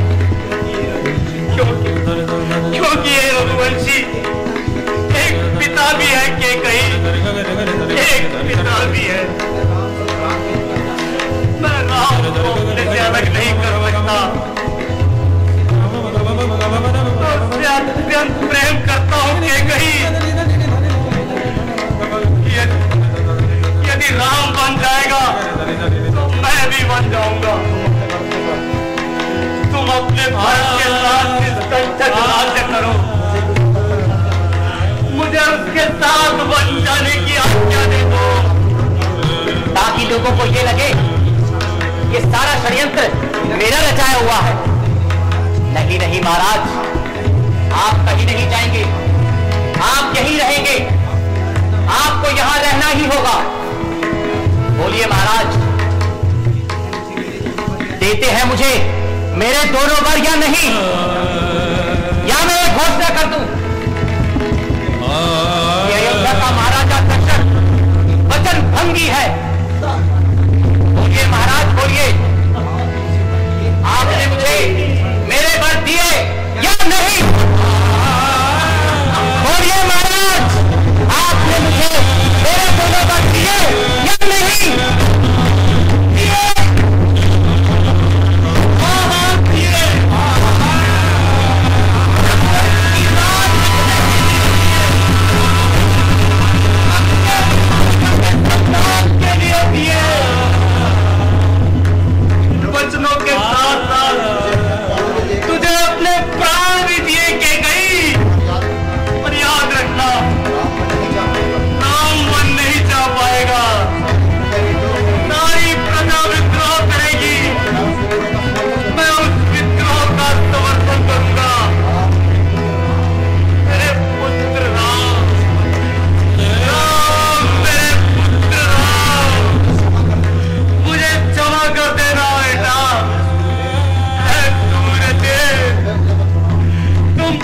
क्योंकि ये रघुवंशी एक पिता भी है कि कहीं एक पिता भी है। मैं राम को अपने से अलग नहीं कर सकता, उससे अत्यंत प्रेम करता हूं कि कहीं यदि राम बन जाएगा तो मैं भी बन जाऊंगा। तुम अपने भाई के साथ इस कंचक राज्य करो, मुझे उसके साथ बन जाने की आज्ञा दे दो, ताकि लोगों को ये लगे ये सारा षड्यंत्र मेरा रचाया हुआ है। नहीं नहीं महाराज, आप कहीं नहीं जाएंगे, आप यहीं रहेंगे, आपको यहां रहना ही होगा। बोलिए महाराज, देते हैं मुझे मेरे दोनों वर या नहीं, या मैं एक घोषणा कर दूं कि अयोध्या का महाराजा दशरथ वचन भंगी है। बोलिए महाराज, बोलिए, आपने मुझे मेरे वर दिए या नहीं? बोलिए महाराज।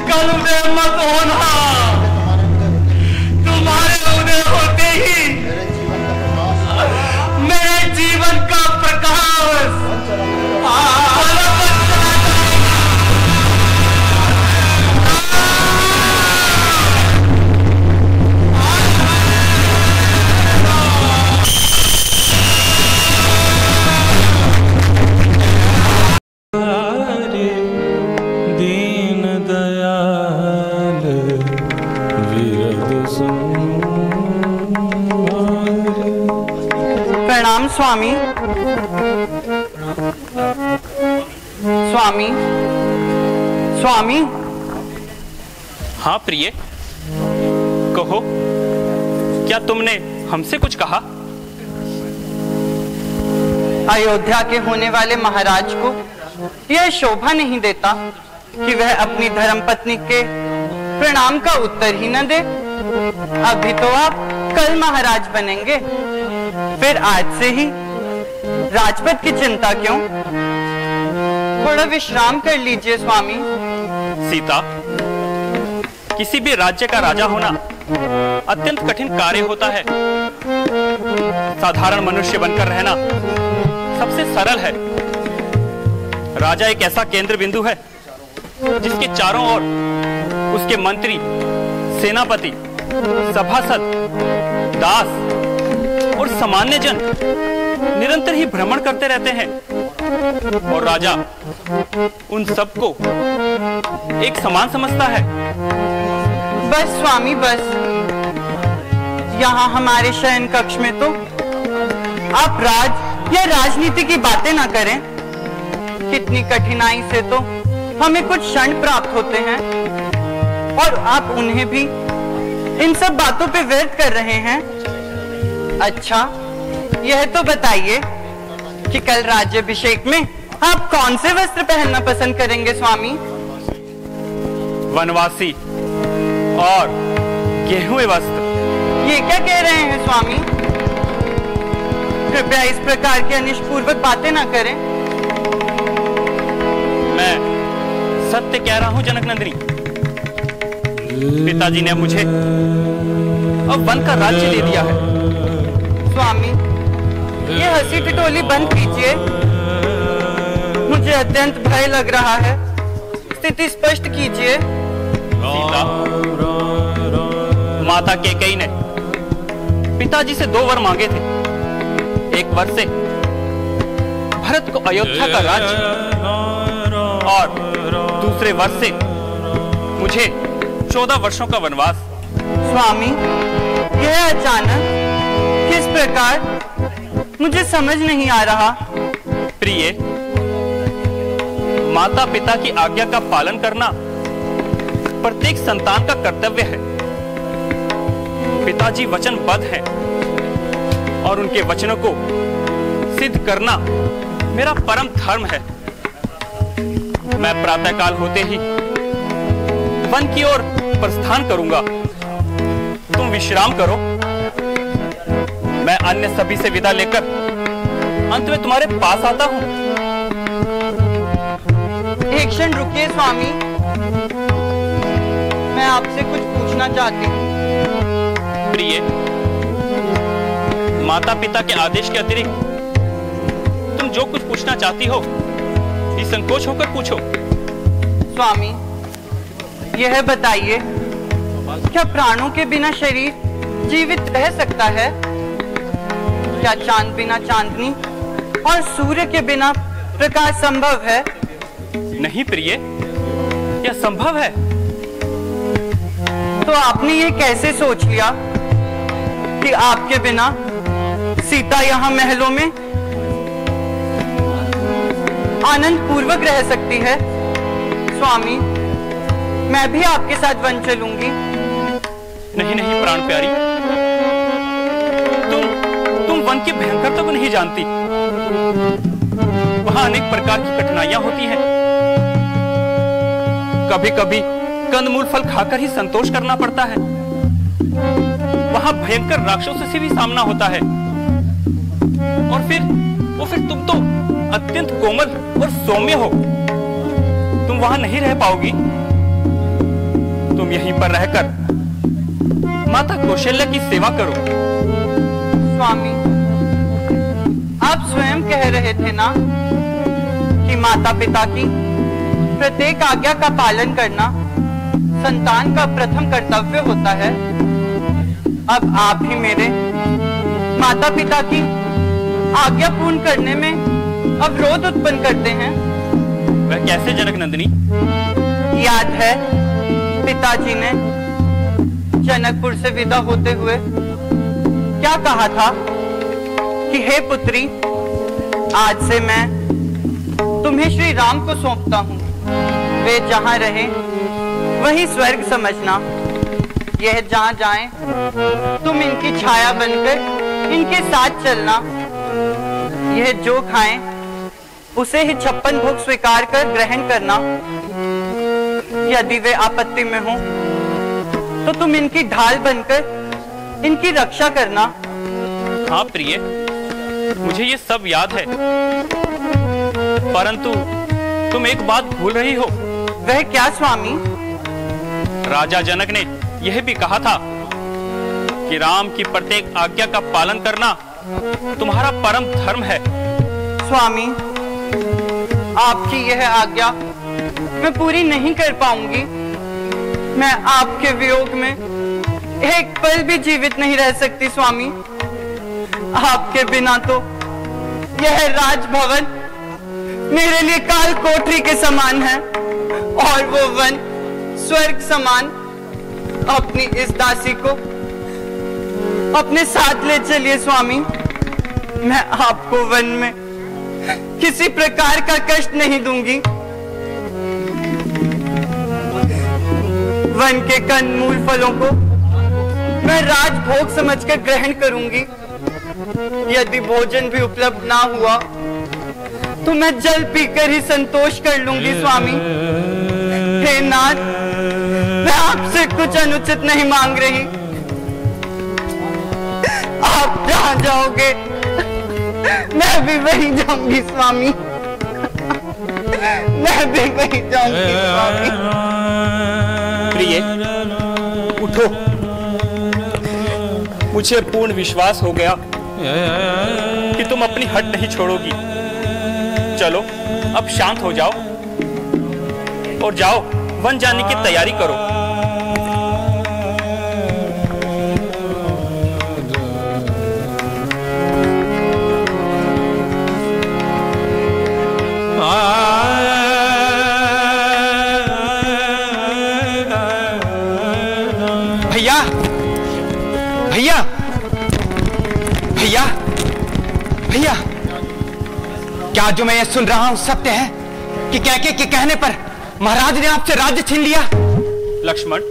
कल उदय मत होना, तुम्हारे उदय होते ही मेरे जीवन का प्रकाश दीन दयाल विरद प्रणाम स्वामी। स्वामी, स्वामी। हाँ प्रिय, कहो, क्या तुमने हमसे कुछ कहा? अयोध्या के होने वाले महाराज को यह शोभा नहीं देता कि वह अपनी धर्मपत्नी के प्रणाम का उत्तर ही न दे। अभी तो आप कल महाराज बनेंगे, फिर आज से ही राजपद की चिंता क्यों? थोड़ा विश्राम कर लीजिए स्वामी। सीता, किसी भी राज्य का राजा होना अत्यंत कठिन कार्य होता है। साधारण मनुष्य बनकर रहना सबसे सरल है। राजा एक ऐसा केंद्र बिंदु है जिसके चारों ओर उसके मंत्री, सेनापति, सभासद, दास और सामान्य जन निरंतर ही भ्रमण करते रहते हैं, और राजा उन सबको एक समान समझता है। बस स्वामी बस, यहाँ हमारे शयन कक्ष में तो आप राज या राजनीति की बातें ना करें। कितनी कठिनाई से तो हमें कुछ क्षण प्राप्त होते हैं, और आप उन्हें भी इन सब बातों पे व्यर्थ कर रहे हैं। अच्छा, यह तो बताइए कि कल राज्याभिषेक में आप कौन से वस्त्र पहनना पसंद करेंगे स्वामी? वनवासी और गेहूं वस्त्र। ये क्या कह रहे हैं स्वामी? कृपया इस प्रकार की अनिष्टपूर्वक बातें ना करें। मैं सत्य कह रहा हूं जनक नंदिनी। पिताजी ने मुझे अब वन का राज्य दे दिया है। स्वामी, ये हंसी ठिठोली बंद कीजिए। मुझे अत्यंत भय लग रहा है। स्थिति स्पष्ट कीजिए। सीता, माता कैकेयी ने पिताजी से 2 वर मांगे थे। एक वर से भरत को अयोध्या का राज्य, और दूसरे वर से मुझे 14 वर्षों का वनवास। स्वामी, यह अचानक किस प्रकार, मुझे समझ नहीं आ रहा। प्रिय, माता पिता की आज्ञा का पालन करना प्रत्येक संतान का कर्तव्य है। पिताजी वचनबद्ध हैं, और उनके वचनों को सिद्ध करना मेरा परम धर्म है। मैं प्रातःकाल होते ही वन की ओर प्रस्थान करूंगा। तुम विश्राम करो। मैं अन्य सभी से विदा लेकर अंत में तुम्हारे पास आता हूं। एक क्षण रुकिए स्वामी, मैं आपसे कुछ पूछना चाहती हूँ। प्रिय, माता पिता के आदेश के अतिरिक्त तुम जो कुछ पूछना चाहती हो, निसंकोच होकर पूछो। स्वामी, यह बताइए, क्या प्राणों के बिना शरीर जीवित रह सकता है? क्या चांद बिना चांदनी और सूर्य के बिना प्रकाश संभव है? नहीं प्रिय, यह संभव है। तो आपने ये कैसे सोच लिया कि आपके बिना सीता यहाँ महलों में आनंद पूर्वक रह सकती है? स्वामी, मैं भी आपके साथ वन चलूंगी। नहीं नहीं प्राण प्यारी, तुम वन की भयंकरता को नहीं जानती। वहां अनेक प्रकार की कठिनाइयां होती हैं। कभी कभी कंदमूल फल खाकर ही संतोष करना पड़ता है। वहां भयंकर राक्षसों से भी सामना होता है। और फिर तुम तो अत्यंत कोमल और सौम्य हो। तुम वहां नहीं रह पाओगी। यहीं पर रहकर माता कौशल्या की सेवा करो। स्वामी, आप स्वयं कह रहे थे ना कि माता पिता की प्रत्येक आज्ञा का पालन करना संतान का प्रथम कर्तव्य होता है। अब आप ही मेरे माता पिता की आज्ञा पूर्ण करने में अवरोध उत्पन्न करते हैं। वह कैसे जनक नंदिनी? याद है पिताजी ने जनकपुर से विदा होते हुए क्या कहा था कि हे पुत्री, आज से मैं तुम्हें श्री राम को सौंपता हूँ। वे जहाँ रहे वही स्वर्ग समझना। यह जहाँ जाएं तुम इनकी छाया बनकर इनके साथ चलना। यह जो खाएं उसे ही 56 भोग स्वीकार कर ग्रहण करना। यदि वे आपत्ति में हो तो तुम इनकी ढाल बनकर इनकी रक्षा करना। हाँ प्रिय, मुझे ये सब याद है, परंतु तुम एक बात भूल रही हो। वह क्या स्वामी? राजा जनक ने यह भी कहा था कि राम की प्रत्येक आज्ञा का पालन करना तुम्हारा परम धर्म है। स्वामी, आपकी यह आज्ञा मैं पूरी नहीं कर पाऊंगी। मैं आपके वियोग में एक पल भी जीवित नहीं रह सकती स्वामी। आपके बिना तो यह राजभवन मेरे लिए काल कोठरी के समान है और वो वन स्वर्ग समान। अपनी इस दासी को अपने साथ ले चलिए स्वामी। मैं आपको वन में किसी प्रकार का कष्ट नहीं दूंगी। वन के कंदमूल फलों को मैं राजभोग समझकर ग्रहण करूंगी। यदि भोजन भी उपलब्ध ना हुआ तो मैं जल पीकर ही संतोष कर लूंगी स्वामी। हे नाथ, मैं आपसे कुछ अनुचित नहीं मांग रही। आप जहां जाओगे मैं भी वहीं जाऊंगी स्वामी। मैं भी वहीं जाऊंगी स्वामी। प्रिय, उठो। मुझे पूर्ण विश्वास हो गया कि तुम अपनी हट नहीं छोड़ोगी। चलो अब शांत हो जाओ और जाओ वन जाने की तैयारी करो। भैया, भैया, भैया, भैया, क्या जो मैं ये सुन रहा हूं सत्य है कि कैके के कहने पर महाराज ने आपसे राज्य छीन लिया? लक्ष्मण,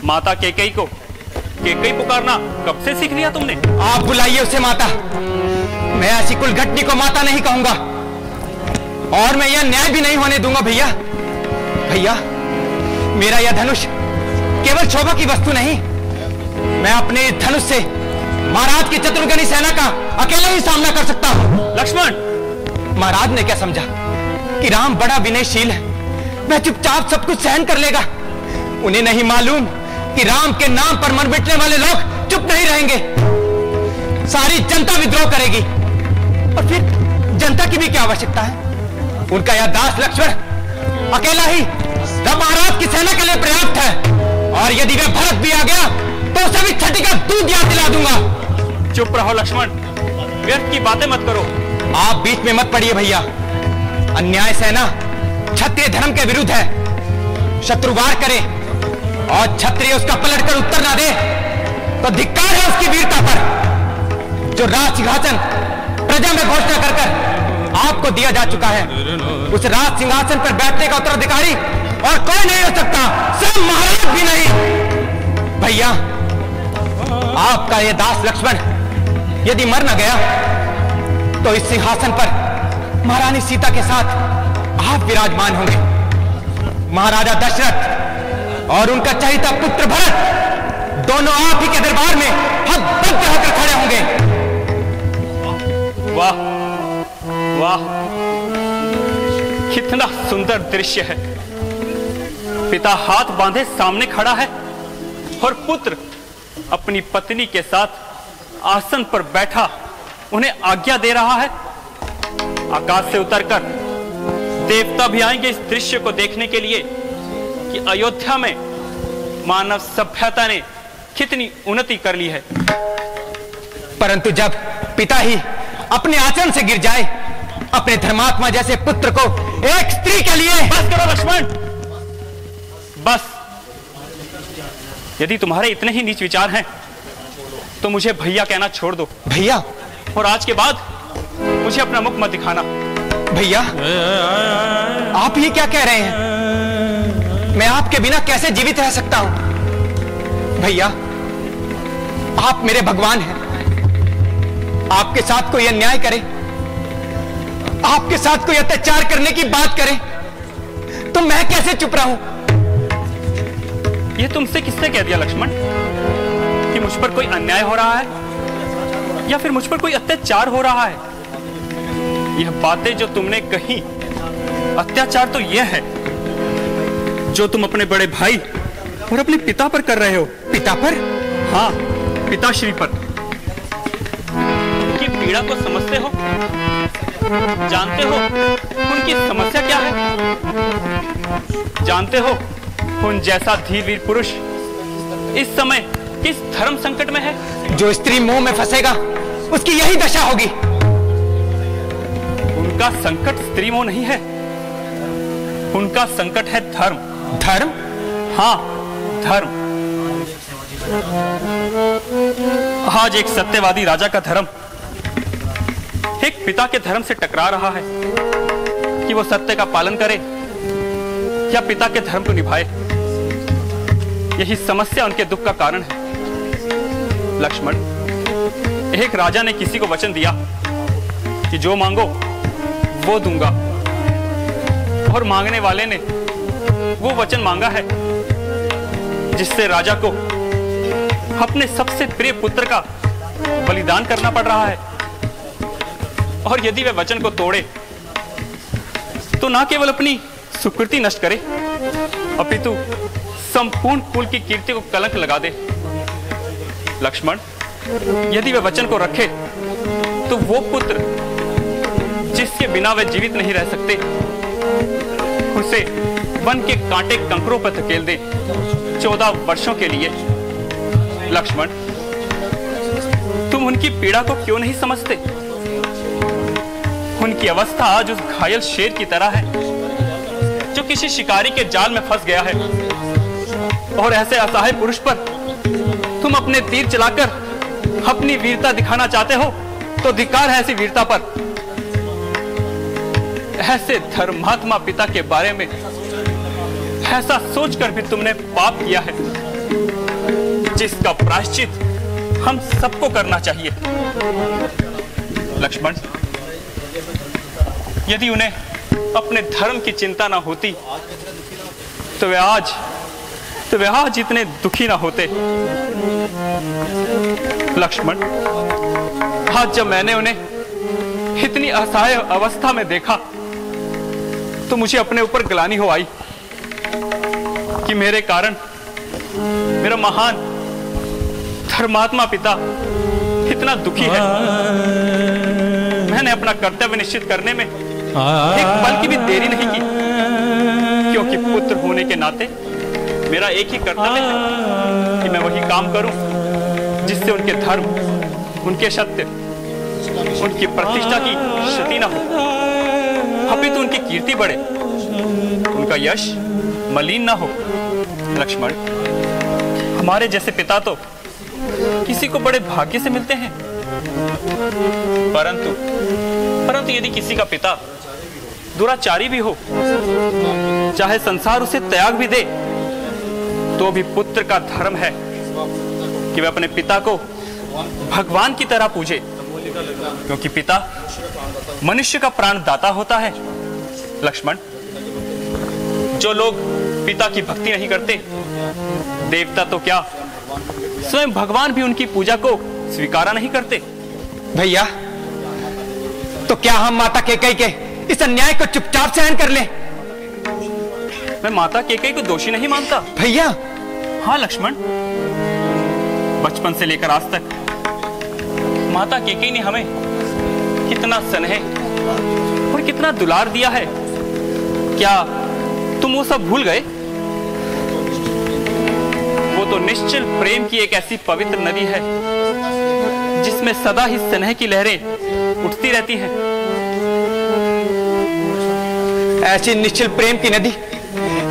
माता केकई को केकई पुकारना कब से सीख लिया तुमने? आप बुलाइए उसे माता। मैं ऐसी कुलघटनी को माता नहीं कहूंगा और मैं यह न्याय भी नहीं होने दूंगा। भैया, भैया, मेरा यह धनुष केवल शोभा की वस्तु नहीं। मैं अपने इस धनुष से महाराज की चतुर्गनी सेना का अकेला ही सामना कर सकता हूं। लक्ष्मण, महाराज ने क्या समझा कि राम बड़ा विनयशील है, वह चुपचाप सब कुछ सहन कर लेगा। उन्हें नहीं मालूम कि राम के नाम पर मर मिटने वाले लोग चुप नहीं रहेंगे। सारी जनता विद्रोह करेगी और फिर जनता की भी क्या आवश्यकता है? उनका यह दास लक्ष्मण अकेला ही महाराज की सेना के लिए पर्याप्त है और यदि वह भरत भी आ गया तो उसे भी छठी का दूध याद दिला दूंगा। चुप रहो लक्ष्मण, व्यर्थ की बातें मत करो। आप बीच में मत पड़िए भैया। अन्याय सेना क्षत्रिय धर्म के विरुद्ध है। शत्रु वार करे और क्षत्रिय उसका पलटकर उत्तर ना दे तो धिक्कार है उसकी वीरता पर। जो राज सिंहासन प्रजा में घोषणा कर कर आपको दिया जा चुका है, उस राज सिंहासन पर बैठने का उत्तराधिकारी और कोई नहीं हो सकता, स्वयं महाराज भी नहीं। भैया, आपका यह दास लक्ष्मण यदि मर न गया तो इस सिंहासन पर महारानी सीता के साथ आप विराजमान होंगे। महाराजा दशरथ और उनका चहेता पुत्र भरत दोनों आप ही के दरबार में हकबद्ध होकर खड़े होंगे। वाह वाह, कितना सुंदर दृश्य है। पिता हाथ बांधे सामने खड़ा है और पुत्र अपनी पत्नी के साथ आसन पर बैठा उन्हें आज्ञा दे रहा है। आकाश से उतरकर देवता भी आएंगे इस दृश्य को देखने के लिए कि अयोध्या में मानव सभ्यता ने कितनी उन्नति कर ली है। परंतु जब पिता ही अपने आचरण से गिर जाए, अपने धर्मात्मा जैसे पुत्र को एक स्त्री के लिए। बस करो लक्ष्मण, बस। यदि तुम्हारे इतने ही नीच विचार हैं तो मुझे भैया कहना छोड़ दो। भैया? और आज के बाद मुझे अपना मुख मत दिखाना। भैया, आप ये क्या कह रहे हैं? मैं आपके बिना कैसे जीवित रह सकता हूं? भैया, आप मेरे भगवान हैं। आपके साथ कोई अन्याय करे, आपके साथ कोई अत्याचार करने की बात करे तो मैं कैसे चुप रहूं? यह तुमसे किसने कह दिया लक्ष्मण कि मुझ पर कोई अन्याय हो रहा है या फिर मुझ पर कोई अत्याचार हो रहा है? यह बातें जो तुमने कही, अत्याचार तो यह है जो तुम अपने बड़े भाई और अपने पिता पर कर रहे हो। पिता पर? हाँ, पिताश्री पर। उनकी पीड़ा को समझते हो? जानते हो उनकी समस्या क्या है? जानते हो उन जैसा धीर वीर पुरुष इस समय किस धर्म संकट में है? जो स्त्री मोह में फंसेगा उसकी यही दशा होगी। उनका संकट स्त्री मोह नहीं है, उनका संकट है धर्म। धर्म? हाँ, धर्म। आज एक सत्यवादी राजा का धर्म एक पिता के धर्म से टकरा रहा है कि वो सत्य का पालन करे या पिता के धर्म को निभाए। यही समस्या उनके दुख का कारण है। लक्ष्मण, एक राजा ने किसी को वचन दिया कि जो मांगो वो दूंगा, और मांगने वाले ने वो वचन मांगा है जिससे राजा को अपने सबसे प्रिय पुत्र का बलिदान करना पड़ रहा है। और यदि वह वचन को तोड़े तो ना केवल अपनी सुकृति नष्ट करे अपितु संपूर्ण कुल की कीर्ति को कलंक लगा दे। लक्ष्मण, यदि वह वचन को रखे तो वो पुत्र जिसके बिना वे जीवित नहीं रह सकते उसे वन के कांटे कंकरों पर धकेल दे 14 वर्षों के लिए। लक्ष्मण, तुम उनकी पीड़ा को क्यों नहीं समझते? उनकी अवस्था आज उस घायल शेर की तरह है जो किसी शिकारी के जाल में फंस गया है, और ऐसे असहाय पुरुष पर तुम अपने तीर चलाकर अपनी वीरता दिखाना चाहते हो तो धिक्कार है ऐसी वीरता पर। ऐसे धर्मात्मा पिता के बारे में ऐसा सोचकर भी तुमने पाप किया है जिसका प्रायश्चित हम सबको करना चाहिए। लक्ष्मण, यदि उन्हें अपने धर्म की चिंता ना होती तो वे आज इतने दुखी ना होते। लक्ष्मण, आज जब मैंने उन्हें इतनी असहाय अवस्था में देखा तो मुझे अपने ऊपर ग्लानि हो आई कि मेरे कारण मेरा महान धर्मात्मा पिता इतना दुखी है। मैंने अपना कर्तव्य निश्चित करने में एक पल की भी देरी नहीं की, क्योंकि पुत्र होने के नाते मेरा एक ही कर्तव्य है कि मैं वही काम करूं जिससे उनके धर्म, उनके सत्य, उनकी प्रतिष्ठा की क्षति न हो, अपितु उनकी कीर्ति बढ़े, उनका यश मलिन ना हो। लक्ष्मण, हमारे जैसे पिता तो किसी को बड़े भाग्य से मिलते हैं, परंतु यदि किसी का पिता दुराचारी भी हो, चाहे संसार उसे त्याग भी दे, तो भी पुत्र का धर्म है कि वह अपने पिता को भगवान की तरह पूजे, क्योंकि पिता मनुष्य का प्राणदाता होता है। लक्ष्मण, जो लोग पिता की भक्ति नहीं करते, देवता तो क्या स्वयं भगवान भी उनकी पूजा को स्वीकारा नहीं करते। भैया, तो क्या हम माता कैकेयी के इस अन्याय को चुपचाप सहन कर लें? मैं माता कैकेयी को दोषी नहीं मानता। भैया। हाँ लक्ष्मण, बचपन से लेकर आज तक माता कैकेयी ने हमें कितना स्नेह और कितना दुलार दिया है। क्या तुम वो सब भूल गए? वो तो निश्चल प्रेम की एक ऐसी पवित्र नदी है जिसमें सदा ही स्नेह की लहरें उठती रहती हैं। ऐसी निश्चल प्रेम की नदी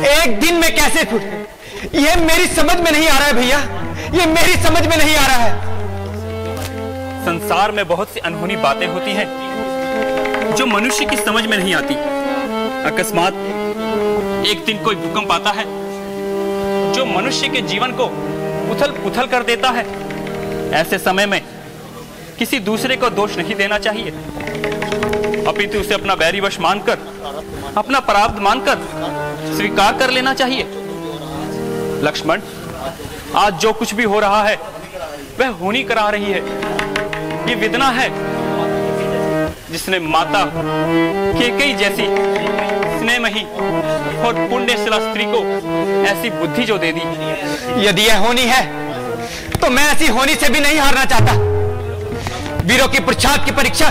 एक दिन में कैसे फूटे, ये मेरी समझ में नहीं आ रहा है भैया, ये मेरी समझ में नहीं आ रहा है। संसार में बहुत सी अनहोनी बातें होती हैं जो मनुष्य की समझ में नहीं आती। अकस्मात एक दिन कोई भूकंप आता है जो मनुष्य के जीवन को उथल पुथल कर देता है। ऐसे समय में किसी दूसरे को दोष नहीं देना चाहिए, अपितु उसे अपना बैरीवश मानकर, अपना प्रारब्ध मानकर स्वीकार कर लेना चाहिए। लक्ष्मण, आज जो कुछ भी हो रहा है वह होनी करा रही है। ये विदना है जिसने माता कैकेयी जैसी स्नेहमयी और पुण्यशिला स्त्री को ऐसी बुद्धि जो दे दी। यदि यह होनी है तो मैं ऐसी होनी से भी नहीं हारना चाहता। वीरों की पुरुषार्थ की परीक्षा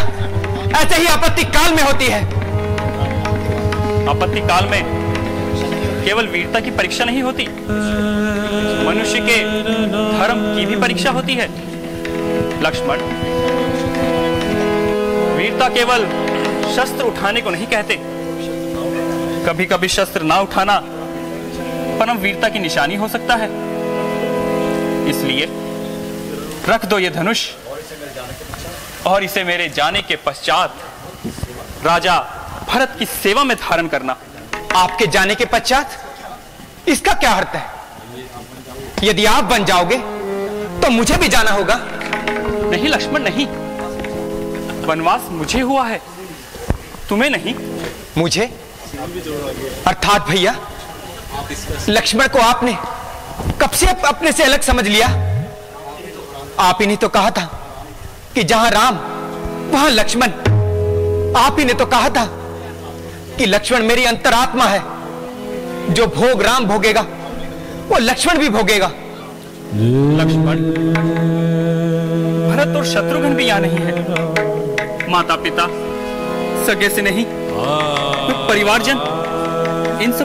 ऐसे ही आपत्ति काल में होती है। आपत्ति काल में केवल वीरता की परीक्षा नहीं होती, मनुष्य के धर्म की भी परीक्षा होती है। लक्ष्मण, वीरता केवल शस्त्र उठाने को नहीं कहते। कभी कभी शस्त्र ना उठाना परम वीरता की निशानी हो सकता है। इसलिए रख दो ये धनुष और इसे मेरे जाने के पश्चात राजा भरत की सेवा में धारण करना। आपके जाने के पश्चात? इसका क्या अर्थ है? यदि आप बन जाओगे तो मुझे भी जाना होगा। नहीं लक्ष्मण, नहीं। वनवास मुझे हुआ है, तुम्हें नहीं। मुझे? अर्थात भैया लक्ष्मण को आपने कब से अपने से अलग समझ लिया? आप ही ने तो कहा था कि जहां राम वहां लक्ष्मण। आप ही ने तो कहा था कि लक्ष्मण मेरी अंतरात्मा है, जो भोग राम भोगेगा वो लक्ष्मण भी भोगेगा। लक्ष्मण, भरत और शत्रुघ्न भी यहां नहीं है। माता पिता, सगे से नहीं, परिवारजन